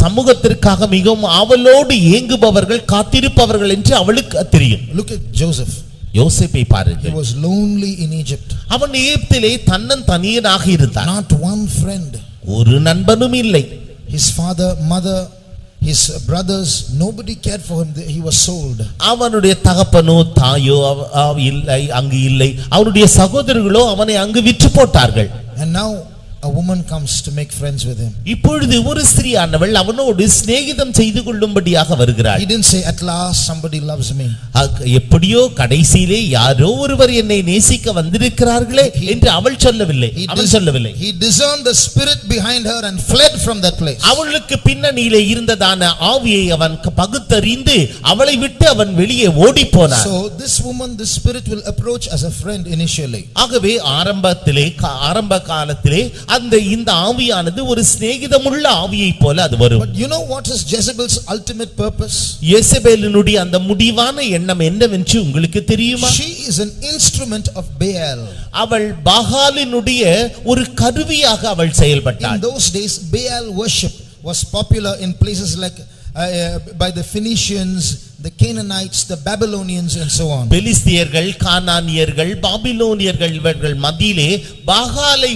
சமூகத்திற்காக மிகவும் ஆவலோடு ஏங்குபவர்கள் காத்திருப்பவர்கள் என்று அவளுக்கு தெரியும். Look at Joseph. யோசேப்பை பாருங்கள். He was lonely in Egypt. அவன் எகிப்திலே தன்னந்தனியனாக இருந்தான். Not one friend. ஒரு நண்பனும் இல்லை. His father, mother, his brothers, nobody cared for him. He was sold. அவனுடைய தகப்பனோ தாயோ இல்லை, அங்கு இல்லை. அவனுடைய சகோதரர்களோ அவனை அங்கு விற்று போட்டார்கள். And now a woman comes to make friends with him. இப்பொழுது ஒரு ஸ்திரீயானவள் அவனோடு சிநேகிதம் செய்து கொள்ளும்படியாக வருகிறாள். He didn't say at last somebody loves me. எப்படியோ கடைசியிலே யாரோ ஒருவர் என்னை நேசிக்க வந்திருக்கிறார்களே என்று அவள் சொல்லவில்லை. அவன் சொல்லவில்லை. He discerned the spirit behind her and fled from that place. அவளுக்கு பின்னணியிலே இருந்ததான ஆவியை அவன் பகுத்தறிந்து அவளை விட்டு அவன் வெளியே ஓடி போனான். So this woman, this spirit will approach as a friend initially. ஆகவே ஆரம்ப காலத்திலே இந்த ஆவியானது ஒரு சிநேகிதமுள்ள ஆவியை போல அது வரும். But you know what is Jezebel's ultimate purpose? யேசபேலினுடைய அந்த முடிவான எண்ணம் என்னவென்று உங்களுக்கு தெரியுமா? She is an instrument of Baal. அவள் பாகாலினுடைய ஒரு கருவியாக அவள் செயல்பட்டாள். In those days Baal worship was popular in places like by the Phoenicians, the Canaanites, the Babylonians and so on. பெலிஸ்தியர்கள், கானானியர்கள், பாபிலோனியர்கள் இவர்கள் மத்தியிலே பாகாலை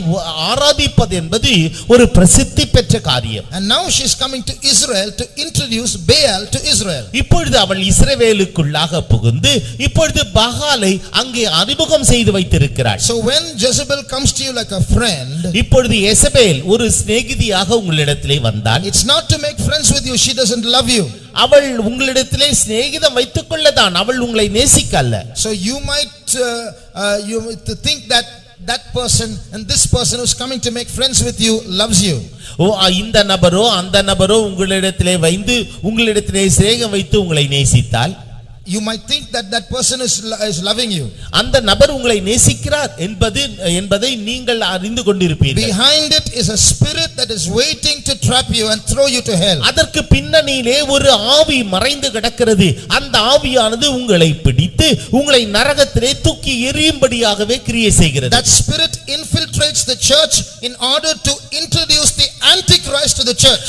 ஆராதிப்பது என்பது ஒரு பிரசித்தி பெற்ற காரியம். And now she is coming to Israel to introduce Baal to Israel. இப்பொழுது அவள் இஸ்ரவேலுக்குள்ளாக புகுந்து இப்பொழுது பாகாலை அங்கே அறிமுகம் செய்து வைத்திருக்கிறாள். So when Jezebel comes to you like a friend, இப்பொழுது யேசபேல் ஒரு சிநேகிதியாக உங்களிடத்திலே வந்தாள். it's not to make friends with you. She doesn't love you. அவள் உங்களிடத்திலே சிநேகிதம் வைத்துக் கொள்ளதான், அவள் உங்களை நேசிக்கல்ல. So you might think that that person and this person who's coming to make friends with you loves you. இந்த நபரோ அந்த நபரோ உங்களிடத்திலே உங்களிடத்திலே சிநேகம் வைத்து உங்களை நேசித்தால் you might think that that person is loving you. அந்த நபர் உங்களை நேசிக்கிறார் என்பதை நீங்கள் அறிந்து கொண்டிருப்பீர்கள். Behind it is a spirit that is waiting to trap you and throw you to hell. அதற்கு பின்னணியிலே ஒரு ஆவி மறைந்து கிடக்கிறது. அந்த ஆவியானது உங்களை பிடித்து உங்களை நரகத்திலே தூக்கி எறியும்படியாகவே கிரியை செய்கிறது. That spirit infiltrates the church in order to introduce the antichrist to the church.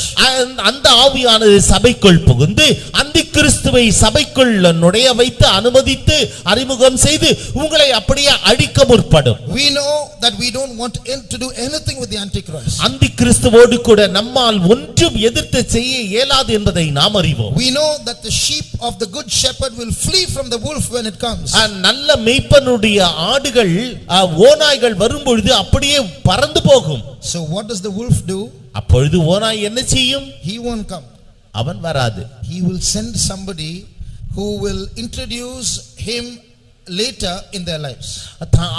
அந்த ஆவியானது சபைக்குள் புகுந்து அந்திக்கிறிஸ்துவை சபைக்குள் நுழைய வைத்து அனுமதித்து அறிமுகம் செய்து உங்களை அப்படியே அழிக்க முற்படும். We know that we don't want to do anything with the antichrist. அந்திக்கிறிஸ்துவோடு கூட நம்மால் ஒன்றும் எதிர்த்து செய்ய இயலாது என்பதை நாம் அறிவோம். We know that the sheep of the good shepherd will flee from the wolf when it comes. நல்ல மேய்ப்பனுடைய ஆடுகள் ஓநாய்கள் வரும்பொழுது அப்படியே பறந்து போகும். So what does the wolf do? அப்பொழுது ஓநாய் என்ன செய்யும்? He won't come. அவன் வராது. He will send somebody who will introduce him later in their lives.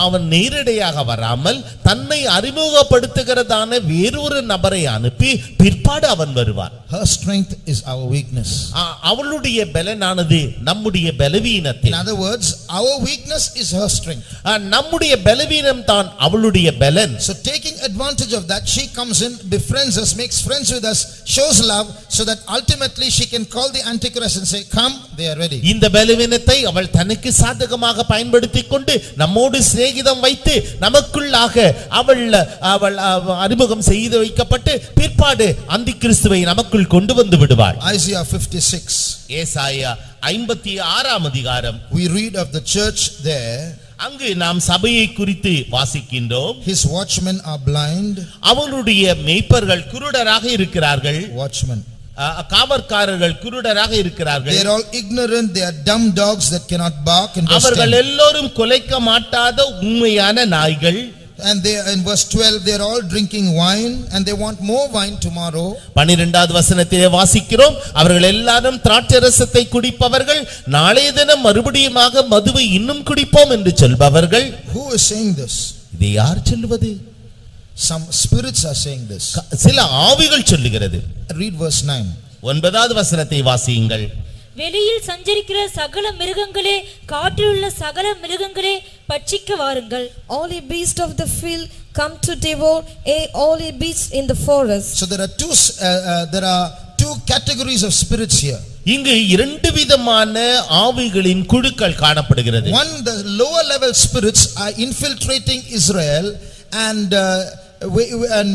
அவன் நேரடியாக வராமல் தன்னை அறிமுகப்படுத்துகிறதான வேறொரு நபரை அனுப்பி பிற்பாடு அவன் வருவான். Her strength is our weakness. அவளுடைய பலனானது நம்முடைய பலவீனத்தை. In other words, our weakness is her strength. நம்முடைய பலவீனம் தான் அவளுடைய பலன். So taking advantage of that, she comes in, befriends us, makes friends with us, shows love, so that ultimately she can call the antichrist and say, come, they are ready. இந்த பலவீனத்தை அவள் தனக்கு சாதகமாக பயன்படுத்திக் கொண்டு நம்மோடு சிநேகிதம் வைத்து நமக்குள்ளாக அவள் அறிமுகம் செய்து வைக்கப்பட்டு பிற்பாடு அந்திக்கிறிஸ்துவை நமக்குள் கொண்டு வந்து விடுவாள். Isaiah 56. ஏசாயா 56ஆம் அதிகாரம். We read of the church there. அங்கு நாம் சபையை குறித்து வாசிக்கின்றோம். His watchmen are blind. அவருடைய மேய்ப்பர்கள் குருடராக இருக்கிறார்கள். Watchmen. காவற்காரர்கள் குருடராக இருக்கிறார்கள். They are all ignorant, they are dumb dogs that cannot bark. அவர்கள் எல்லோரும் குலைக்க மாட்டாத உண்மையான நாய்கள். And they in verse 12 they are all drinking wine and they want more wine tomorrow. 12வது வசனத்திலே வாசிக்கிறோம், அவர்கள் எல்லாரும் திராட்சைரசத்தை குடிப்பவர்கள், நாளைய தினம் மறுபடியுமாக மதுவை இன்னும் குடிப்போம் என்று சொல்பவர்கள். Who is saying this? இதை யார் சொல்லுவது? Some spirits are saying this. சில ஆவிகள் சொல்லுகிறது. Read verse 9. 9வது வசனத்தை வாசியுங்கள். வெளியில் சஞ்சரிக்கிற சகல மிருகங்களே, காட்டில் உள்ள சகல மிருகங்களே, பட்சிக்க வாருங்கள். All ye beasts of the field come to devour, all ye beasts in the forest. So there are two categories of spirits here. இங்கு இரண்டு விதமான ஆவிகளின் குழுக்கள் காணப்படுகிறது. One, the lower level spirits are infiltrating Israel and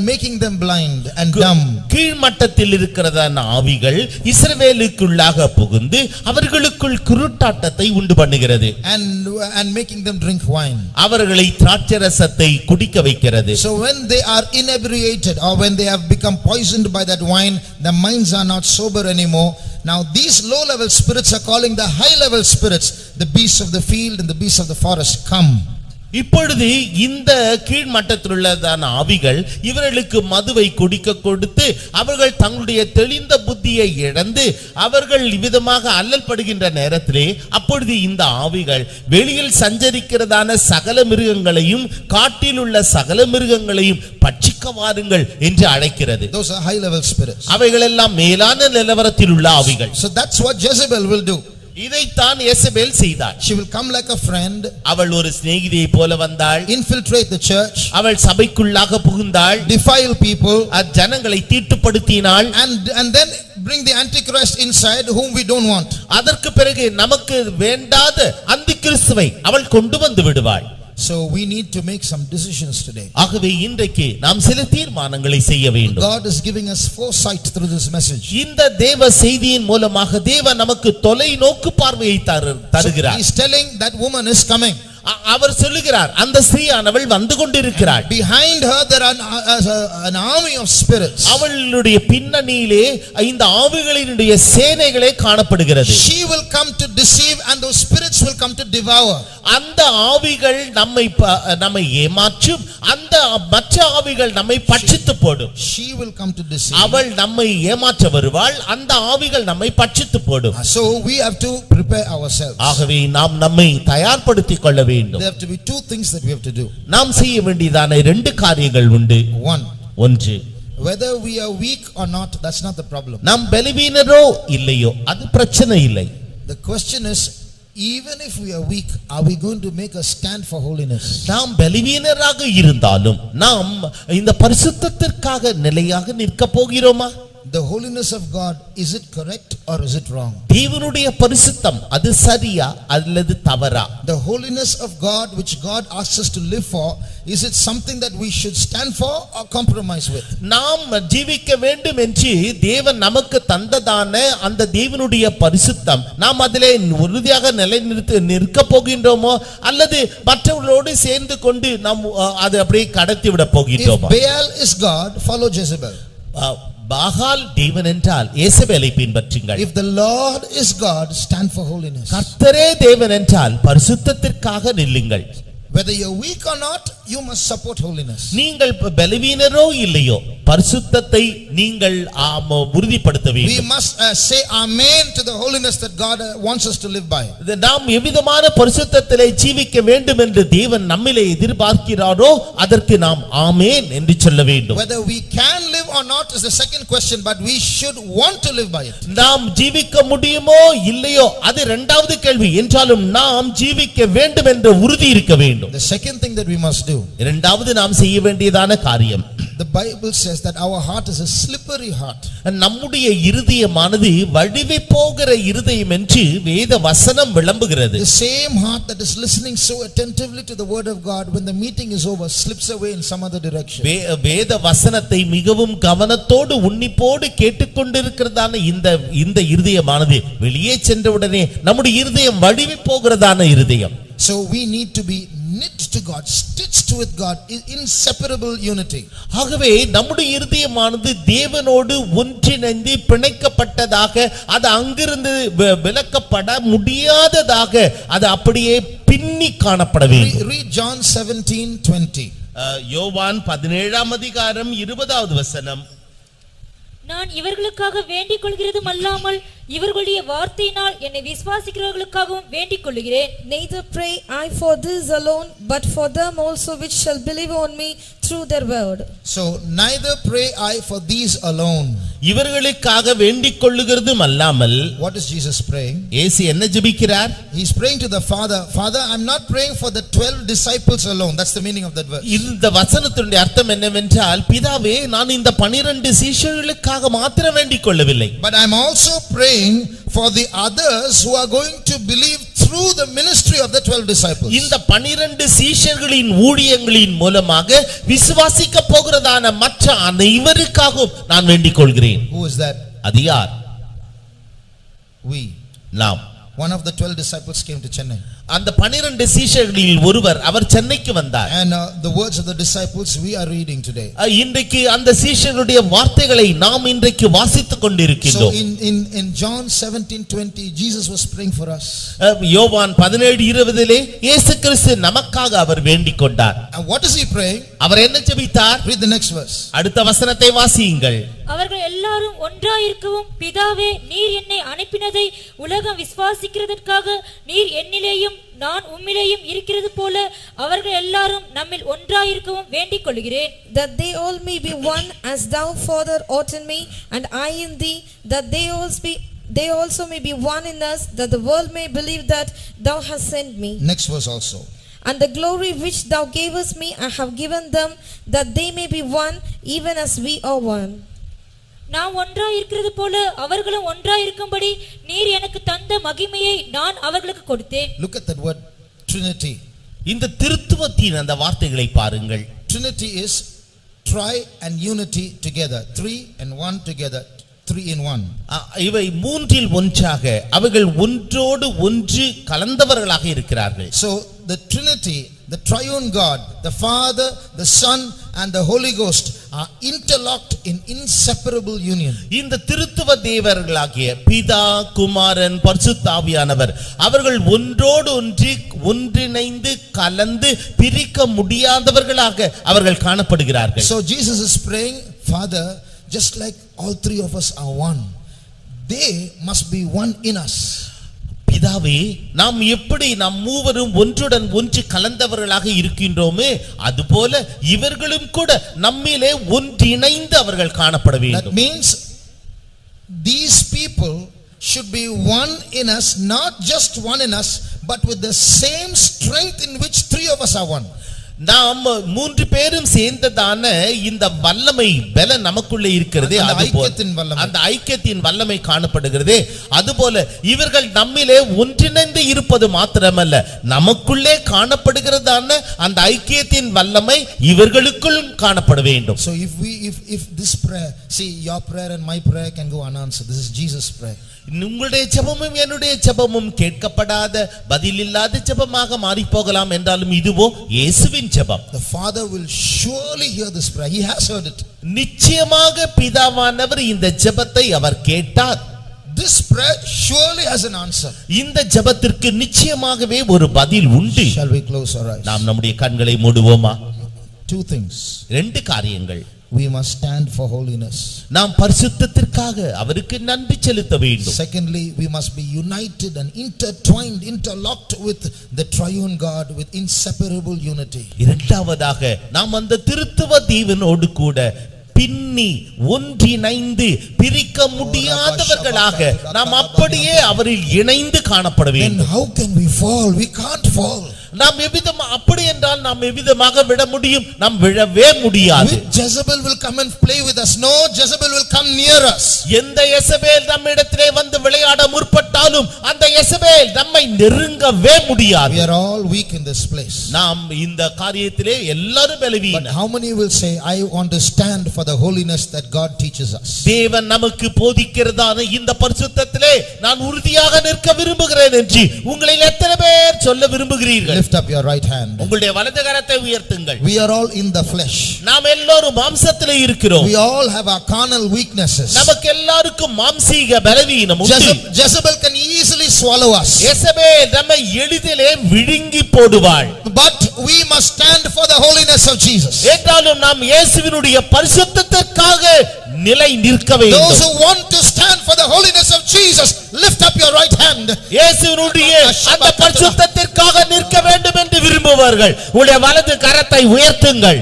making them blind and dumb. கீழ்மட்டத்தில் இருக்கிறதான ஆவிகள் இஸ்ரவேலுக்குள்ளாக புகுந்து அவர்களுக்குள் குருட்டாட்டத்தை உண்டு பண்ணுகிறது. And making them drink wine. அவர்களை திராட்சைரசத்தை குடிக்க வைக்கிறது. So when they are inebriated or when they have become poisoned by that wine, their minds are not sober anymore. Now these low level spirits are calling the high level spirits, the beasts of the field and the beasts of the forest, come. இப்பொழுது இந்த கீழ்மட்டத்தில் உள்ளதான ஆவிகள் இவர்களுக்கு மதுவை குடிக்க கொடுத்து அவர்கள் தங்களுடைய தெளிந்த புத்தியை இழந்து அவர்கள் விதமாக அல்லல் படுகின்ற நேரத்திலே அப்பொழுது இந்த ஆவிகள் வெளியில் சஞ்சரிக்கிறதான சகல மிருகங்களையும் காட்டில் உள்ள சகல மிருகங்களையும் பட்சிக்க வாருங்கள் என்று அழைக்கிறது. Those are high level spirits. அவைகள் எல்லாம் மேலான நிலவரத்தில் உள்ள ஆவிகள். So that's what Jezebel will do. இதைத்தான் எசபேல் செய்தாள். She will come like a friend. அவள் ஒரு சிநேகிதியை போல வந்தாள். Infiltrate the church. அவள் சபைக்குள்ளாக புகுந்தாள். Defile people. ஜனங்களை தீட்டுப்படுத்தினாள். And then bring the antichrist inside whom we don't want. அதற்கு பிறகு நமக்கு வேண்டாத அந்திகிறிஸ்துவை அவள் கொண்டு வந்து விடுவாள். So we need to make some decisions today. ஆகவே இன்றைக்கு நாம் சில தீர்மானங்களை செய்ய வேண்டும். God is giving us foresight through this message. இந்த தேவ செய்தியின் மூலமாக தேவன் நமக்கு தொலைநோக்கு பார்வையை தருகிறார். He is telling that woman is coming. அவர் சொல்லுகிறார் அந்த ஸ்திரீயானவள் வந்து கொண்டிருக்கிறாள். Behind her there are an army of spirits. அவளுடைய பின்னணியிலே இந்த ஆவிகளினுடைய சேனைகளே காணப்படுகிறது. She will come to deceive and those spirits will come to devour. அந்த ஆவிகள் நம்மை ஏமாற்றும், அந்த மற்ற ஆவிகள் நம்மை பட்சித்து போடும். She will come to deceive. அவள் நம்மை ஏமாற்ற வருவாள், அந்த ஆவிகள் நம்மை பட்சித்து போடும். So we have to prepare ourselves. ஆகவே நாம் நம்மை தயார்படுத்திக் கொள்ள வேண்டும். There have to be two things that we have to do. நாம் செய்ய வேண்டியதான ரெண்டு காரியங்கள் உண்டு. ஒன்று, whether we are weak or not, that's not the problem. நாம் பலவீனரோ இல்லையோ அது பிரச்சனை இல்லை. The question is, even if we are weak, are we going to make a stand for holiness? நாம் பலவீனராக இருந்தாலும் நாம் இந்த பரிசுத்தத்திற்காக நிலையாக நிற்க போகிறோமா? The holiness of God, is it correct or is it wrong? தேவனுடைய பரிசுத்தம் அது சரியா அல்லது தவறா? The holiness of God which God asks us to live for, is it something that we should stand for or compromise with? நாம் ஜீவிக்க வேண்டும் என்று தேவன் நமக்கு தந்ததான அந்த தேவனுடைய பரிசுத்தம் நாம் அதிலே உறுதியாக நிற்க போகின்றோமோ அல்லது மற்றவர்களோடு சேர்ந்து கொண்டு நாம் அதை அப்படியே கடத்தி விட போகின்றோமா? If Baal is God, follow Jezebel. பாகால் தேவன் என்றால் இயேசுவேலை பின்பற்றுங்கள். If the Lord is God, stand for holiness. கர்த்தரே தேவன் என்றால் பரிசுத்தத்திற்காக நில்லுங்கள். Whether you're weak or not, you must support holiness. நீங்கள் பலவீனரோ இல்லையோ பரிசுத்தத்தை நீங்கள் உறுதிப்படுத்த வேண்டும். We must say amen to the holiness that God wants us to live by. நாம் எவ்விதமான பரிசுத்தத்திலே ஜீவிக்க வேண்டும் என்று தேவன் நம்மிலே எதிர்பார்க்கிறாரோ அதற்கு நாம் ஆமென் என்று சொல்ல வேண்டும். Whether we can live or not is the second question, but we should want to live by it. நாம் ஜீவிக்க முடியுமோ இல்லையோ அது இரண்டாவது கேள்வி. என்றாலும் நாம் ஜீவிக்க வேண்டும் என்ற உறுதி இருக்க வேண்டும். The second thing that we must do, இரண்டாவது நாம் செய்ய வேண்டியதான காரியம், the Bible says that our heart is a slippery heart. நம்முடைய இருதயமானது வழுவி போகிற இருதயம் என்று வேத வசனம் விளம்புகிறது. The same heart that is listening so attentively to the word of God, when the meeting is over, slips away in some other direction. வேத வசனத்தை மிகவும் கவனத்தோடு உன்னிப்போடு கேட்டுக்கொண்டிருக்கிறதான இந்த இருதயமானது வெளியே சென்றவுடனே நம்முடைய இருதயம் வழுவி போகிறதான இருதயம். So we need to be knit to God, stitched with God, in inseparable unity. ஆகவே நம்முடைய இருதயமானது தேவனோடு ஒன்றிணைந்து பிணைக்கப்பட்டதாக, அது அங்கிருந்து விலக்கப்பட முடியாததாக அது அப்படியே பின்னி காணப்பட வேண்டும். Read John 17:20. யோவான் 17ஆம் அதிகாரம் 20வது வசனம். நான் இவர்களுக்காக வேண்டிக் கொள்கிறதும் அல்லாமல் இவர்களுடைய வார்த்தையினால் என்னை விசுவாசிக்கிறவர்களுக்காகவும் வேண்டிக் கொள்கிறேன். Neither pray I for this alone, but for them also which shall believe on me through their word. So neither pray I for these alone. இவர்களுக்காக வேண்டிக் கொள்ளுகிறதும் அல்லாமல். What is Jesus praying? இயேசு என்ன ஜெபிக்கிறார்? He is praying to the Father. Father, I'm not praying for the 12 disciples alone. That's the meaning of that verse. இந்த வசனத்தினுடைய அர்த்தம் என்னவென்றால், பிதாவே நான் இந்த 12 சீஷர்களுக்காக மாத்திரம் வேண்டிக் கொள்ளவில்லை. But I'm also praying for the others who are going to believe through the ministry of the 12 disciples. இந்த 12 சீஷர்களின் ஊழியங்களின் மூலமாக விசுவாசிக்க போகிறதான மற்ற அனைவருக்காகவும் நான் வேண்டிக் கொள்கிறேன். Who is that? அது யார்? We. நாம். One of the 12 disciples came to Chennai. அந்த 12 சீஷர்களில் ஒருவர் அவர் சென்னைக்கு வந்தார். And the words of the disciples we are reading today. இன்றைக்கு அந்த சீஷர்களுடைய வார்த்தைகளை நாம் இன்றைக்கு வாசித்துக் கொண்டிருக்கிறோம். So in John 17:20 Jesus was praying for us. யோவான் 17:20 இயேசு கிறிஸ்து நமக்காக அவர் வேண்டிக் கொண்டார். And what is he praying? அவர் என்ன ஜெபித்தார்? Read the next verse. அடுத்த வசனத்தை வாசியுங்கள். அவர்கள் எல்லாரும் ஒன்றாயிருக்கவும் பிதாவே நீர் என்னை அனுப்பினதை உலகம் விசுவாசிக்கிறதற்காக நீர் என்னிலேயும் நான் உம்மிலேயும் இருக்கிறது போல அவர்கள் எல்லாரும் நம்மில் ஒன்றாயிருக்கவும் வேண்டிக் கொள்கிறேன். That they all may be one as thou Father art in me and I in thee, that they also may be one in us, that the world may believe that thou hast sent me. Next verse also. And the glory which thou gavest me I have given them, that they may be one even as we are one. நாம் ஒன்றாயிருக்கிறது போல அவர்களும் ஒன்றாயிருக்கும்படி நீர் எனக்கு தந்த மகிமையை நான் அவர்களுக்கு கொடுத்தேன். Look at that word Trinity. இந்த திருத்துவத்தின் அந்த வார்த்தைகளை பாருங்கள். Trinity is tri and unity together. 3 and 1 together. 3 in 1. இவை மூன்றில் ஒன்றாக அவர்கள் ஒன்றோடு ஒன்று கலந்தவர்களாக இருக்கிறார்கள். So the Trinity, the triune God, the Father, the Son and the Holy Ghost are interlocked in inseparable union. இந்த திருத்துவ தேவர்களாகிய பிதா, குமாரன், பரிசுத்த ஆவியானவர் அவர்கள் ஒன்றோடு ஒன்றிணைந்து கலந்து பிரிக்க முடியாதவர்களாக அவர்கள் காணப்படுகிறார்கள். So Jesus is praying, Father, just like all three of us are one, they must be one in us. பிதாவே, நாம் எப்படி நாம் மூவரும் ஒன்றுடன் ஒன்று கலந்தவர்களாக இருக்கின்றோமே அதுபோல இவர்களும் கூட நம்மிலே ஒன்றிணைந்து அவர்கள் காணப்பட வேண்டும். That means these people should be one in us, not just one in us, but with the same strength in which three of us are one. நாம் மூன்று பேரும் சேர்ந்ததான இந்த வல்லமை பல நமக்குள்ளே இருக்கிறதே, அந்த ஐக்கியத்தின் வல்லமை காணப்படுகிறதே அதுபோல இவர்கள் நம்மிலே ஒன்றிணைந்து இருப்பது மாத்திரமல்ல, நமக்குள்ளே காணப்படுகிறதான அந்த ஐக்கியத்தின் வல்லமை இவர்களுக்குள் காணப்பட வேண்டும். So if this prayer, see, your prayer and my prayer can go unanswered. This is Jesus' prayer. உங்களுடைய ஜெபமும் என்னுடைய ஜெபமும் கேட்கப்படாத பதிலில்லாத ஜெபமாக மாறி போகலாம் என்றாலும் இதுவோ இயேசுவின் ஜெபம். The Father will surely hear this prayer. He has heard it. நிச்சயமாக பிதாவானவர் இந்த ஜெபத்தை அவர் கேட்டார். This prayer surely has an answer. இந்த ஜெபத்திற்கு நிச்சயமாகவே ஒரு பதில் உண்டு. Shall we close our eyes? நாம் நம்முடைய கண்களை மூடுவோமா? Two things. ரெண்டு காரியங்கள். We must stand for holiness. நாம் பரிசுத்தத்திற்காக அவருக்கு நன்றி செலுத்த வேண்டும். Secondly, we must be united and intertwined, interlocked with the triune God with inseparable unity. இரண்டாவதாக நாம் அந்த திருத்துவ தேவனோடு கூட பின்னி ஒன்றிணைந்து பிரிக்க முடியாதவர்களாக நாம் அப்படியே அவரில் இணைந்து காணப்பட வேண்டும். Then how can we fall? We can't fall. நாம் எவ்விதம் அப்படி என்றால் நாம் எவ்விதமாக விட முடியும்? நாம் விழவே முடியாது. Jezebel will come and play with us. No Jezebel will come near us. எந்த யெசபேல் நம்மிடத்திலே வந்து விளையாட முற்பட்டாலும் அந்த யெசபேல் நம்மை நெருங்கவே முடியாது. We are all weak in this place. நாம் இந்த காரியத்திலே எல்லாரும் பலவீனர். But how many will say, I want to stand for the holiness that God teaches us? தேவன் நமக்கு போதிக்கிறதான இந்த பரிசுத்தத்திலே நான் உறுதியாக நிற்க விரும்புகிறேன் என்று உங்களில் எத்தனை பேர் சொல்ல விரும்புகிறீர்கள்? Lift up your right hand. உங்களுடைய வலது கரத்தை உயர்த்துங்கள். We are all in the flesh. நாம் எல்லாரும் மாம்சத்திலே இருக்கிறோம். We all have our carnal weaknesses. நமக்கு எல்லாருக்கும் மாம்சீக பலவீனம் உண்டு. Jezebel can easily swallow us. யெசபேல் நம்மை எளிதிலே விழுங்கி போடுவாள். But we must stand for the holiness of Jesus. என்றாலும் நாம் இயேசுவினுடைய பரிசுத்தத்திற்காக நிலை நிற்க வேண்டும். Those who want to stand for the holiness of Jesus, lift up your right hand. இயேசுவினுடைய அந்த பரிசுத்தத்திற்காக நிற்க வேண்டும் என்று விரும்புவார்கள் உங்களுடைய வலது கரத்தை உயர்த்துங்கள்.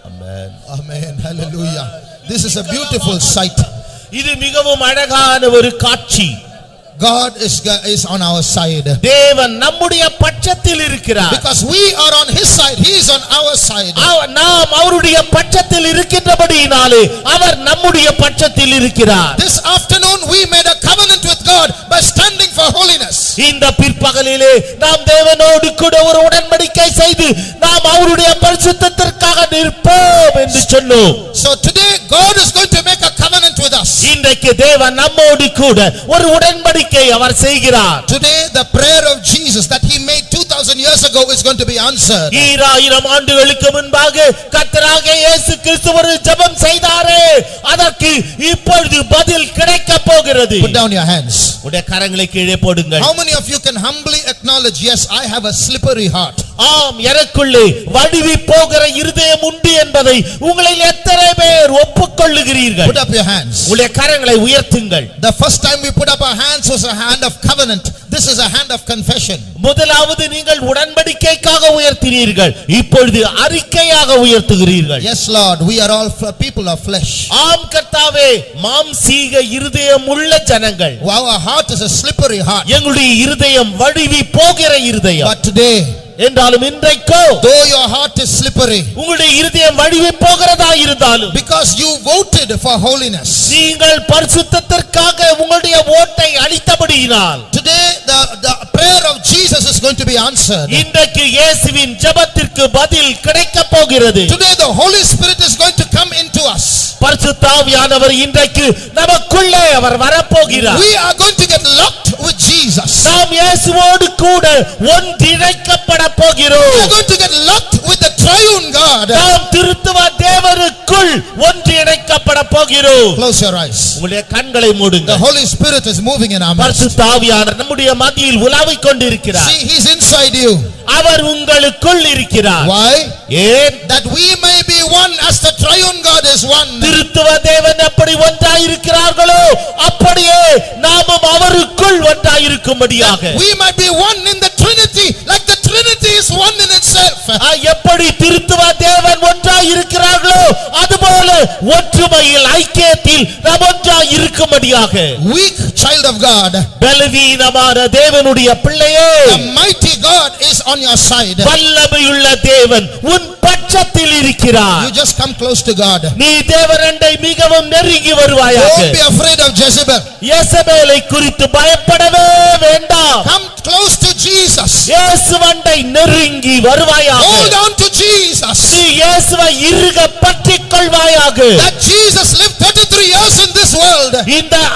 Amen. Amen. Hallelujah. This is a beautiful sight. இது மிகவும் அழகான ஒரு காட்சி. God is on our side. தேவன் நம்முடைய பட்சத்தில் இருக்கிறார். Because we are on his side, he is on our side. நாம் அவருடைய பட்சத்தில் இருக்கின்றபடியினாலே அவர் நம்முடைய பட்சத்தில் இருக்கிறார். This afternoon we made a covenant with God by standing for holiness. இந்த பிற்பகலிலே நாம் தேவனோடு கூட ஒரு உடன்படிக்கை செய்து நாம் அவருடைய பரிசுத்தத்திற்காக நிற்போம் என்று சொன்னோம். So today God is going to make a covenant with us. இன்றைக்கு இன்றைக்கு தேவன் நம்மோடு கூட ஒரு உடன்படிக்கை அவர் செய்கிறார். Today the prayer of Jesus that he made 2000 years ago is going to be answered. 2000 ஆண்டுகளுக்கு முன்பாக கர்த்தராக இயேசு கிறிஸ்து ஒரு ஜெபம் செய்தாரே, அதற்கு இப்பொழுது பதில் கிடைக்க போகிறது. Put down your hands. உடைய கரங்களை கீழே போடுங்கள். How many of you can humbly acknowledge, yes, I have a slippery heart? ஆம், எனக்குள்ளே வடிவி போகிற இருதயம் உண்டு என்பதை உங்களில் எத்தனை பேர் ஒப்புக்கொள்ளுகிறீர்கள்? Put up your hands. உடைய கரங்களை உயர்த்துங்கள். The first time we put up our hands was a hand of covenant. This is a hand of confession. முதலாவது நீங்கள் உடன்படிக்கைக்காக உயர்த்தினீர்கள், இப்பொழுது அறிக்கையாக உயர்த்துகிறீர்கள். Yes Lord, we are all people of flesh. ஆம் கர்த்தாவே, மாம்சீக இருதயம் உள்ள ஜனங்கள். Our heart is a slippery heart. எங்களுடைய இருதயம் வடிவி போகிற இருதயம். But today, என்றாலும் இன்றைக்கோ, though your heart is slippery, உங்களுடைய இருதயம் வடிவி போகிறதா இருந்தாலும், because you voted for holiness, நீங்கள் பரிசுத்தத்திற்காக உங்களுடைய ஓட்டை அளித்தபடியினால், today the prayer of Jesus is going to be answered. இன்றைக்கு இயேசுவின் ஜெபத்திற்கு பதில் கிடைக்க போகிறது. Today the Holy Spirit is going to come into us. பரிசுத்த ஆவியானவர் இன்றைக்கு நமக்குள்ளே அவர் வரப்போகிறார். We are going to get locked with Jesus. நாம் இயேசுவோடு கூட ஒன்றிணைக்கப்பட போகிறோம். We are going to get locked with the triune God. நாம் திருத்துவ தேவனுக்குள் ஒன்றிணைக்கப்பட போகிறோம். Close your eyes. உங்களுடைய கண்களை The மூடுங்கள். Holy Spirit is moving in our midst. பரிசுத்த ஆவியானவர் நம்முடைய மத்தியில் உலாவிக் கொண்டிருக்கிறார். See, he's inside you. அவர் உங்களுக்குள் இருக்கிறார். Why? ஏன்? That we may be one as the triune God is one. திருத்துவ தேவன் எப்படி ஒன்றாய் இருக்கிறார்களோ அப்படியே நாமும் அவருக்குள் ஒன்றாய் இருக்கும்படியாக, We might be one in the Trinity like the Trinity is one in itself. எப்படி திருத்துவ தேவன் ஒன்றாய் இருக்கிறார்களோ அதுபோல ஒற்றுமையில் ஐக்கியத்தில் நாம் ஒன்றாய் இருக்கும்படியாக, Weak child of God, பலவீனமான தேவனுடைய பிள்ளையே, the mighty God is on your side. வல்லமையுள்ள தேவன் உன் பட்சத்தில் இருக்கிறார். You just come close to God. நீ தேவனண்டை மிகவும் நெருங்கி வருவாயாக. Don't be afraid of Jezebel. யேசபேலை குறித்து பயப்படவே வேண்டாம். Come close to Jesus. இயேசுவண்டை நெருங்கி வருவாயாக. Hold on to Jesus. நீ இயேசுவை இறுக பற்றிக் கொள்வாயாக. That Jesus lived 33 years in this world.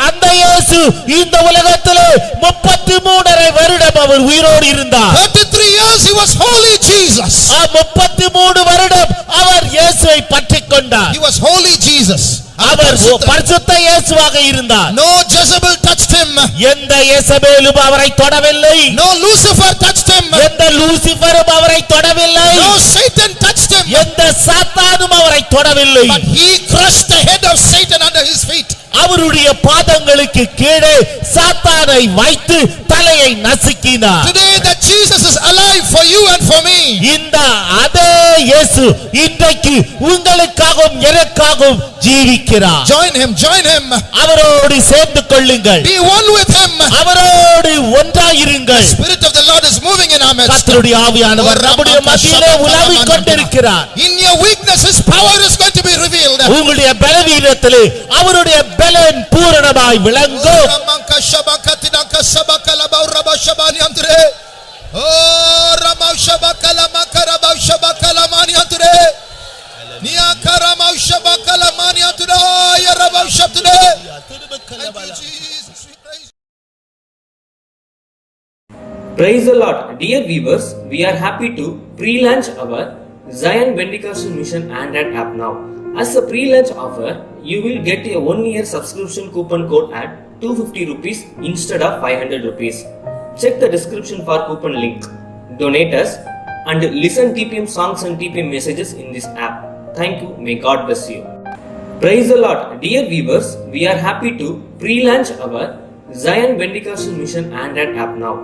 அந்த இயேசு இந்த உலகத்திலே 33 வருடம் அவர் உயிரோடு இருந்தார். 33 years he was holy Jesus. 33 வருடம் அவர் இயேசுவை பற்றிக் கொண்டார். He was holy Jesus. அவர் பரிசுத்த இயேசுவாக இருந்தார். No Jezebel touched him. எந்த யேசபேலும் அவரை தொடவில்லை. No Lucifer touched him. எந்த லூசிபரும் அவரை தொடவில்லை. No Satan touched him. எந்த சாத்தானும் அவரை தொடவில்லை. But he crushed the head of Satan under his feet. அவருடைய பாதங்களுக்கு கீழே சாத்தானை வைத்து தலையை நசுக்கினார். Today that Jesus is alive for you and for me. இந்த அதே இயேசு இன்றைக்கு உங்களுக்காகவும் எனக்காகவும் ஜீவிக்கிறார். Join him, join him. அவரோடு சேர்ந்து கொள்ளுங்கள். Be one with him. அவரோடு ஒன்றாயிருங்கள். The Spirit of the Lord is moving in our midst. கர்த்தருடைய ஆவியானவர் நம்முடைய மத்தியிலே உலாவிக் கொண்டிருக்கிறார். In your weakness his power is going to be revealed. உங்களுடைய பலவீனத்திலே அவருடைய பலன் பூரணமாய் விளங்கும். Oh Ramashabakala Makaraba Shabakala Manianture Niakara Mashabakala Manianture Yaraba Shabture. Praise the Lord. Dear viewers, we are happy to pre-launch our Zion Pentecostal Mission Android app now. As a pre-launch offer, you will get a 1-year subscription coupon code at 250 rupees instead of 500 rupees. Check the description for coupon link. Donate us and listen TPM songs and TPM messages in this app. Thank you. May God bless you. Praise the Lord. Dear viewers, we are happy to pre-launch our Zion Pentecostal Mission Android app now.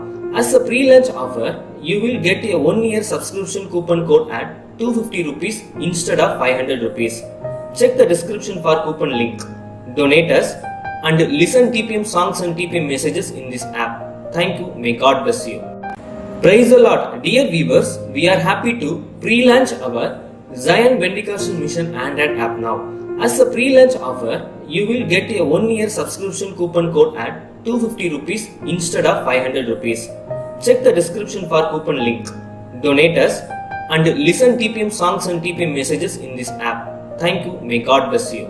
As a pre-launch offer, you will get a 1-year subscription coupon code at 250 rupees instead of 500 rupees. Check the description for coupon link. Donate us and listen TPM songs and TPM messages in this app. Thank you. May God bless you. Praise the Lord. Dear viewers, we are happy to pre-launch our Zion Pentecostal Mission Android app now. As a pre-launch offer, you will get a 1-year subscription coupon code at 250 rupees instead of 500 rupees. Check the description for coupon link. Donate us and listen TPM songs and TPM messages in this app. Thank you. May God bless you.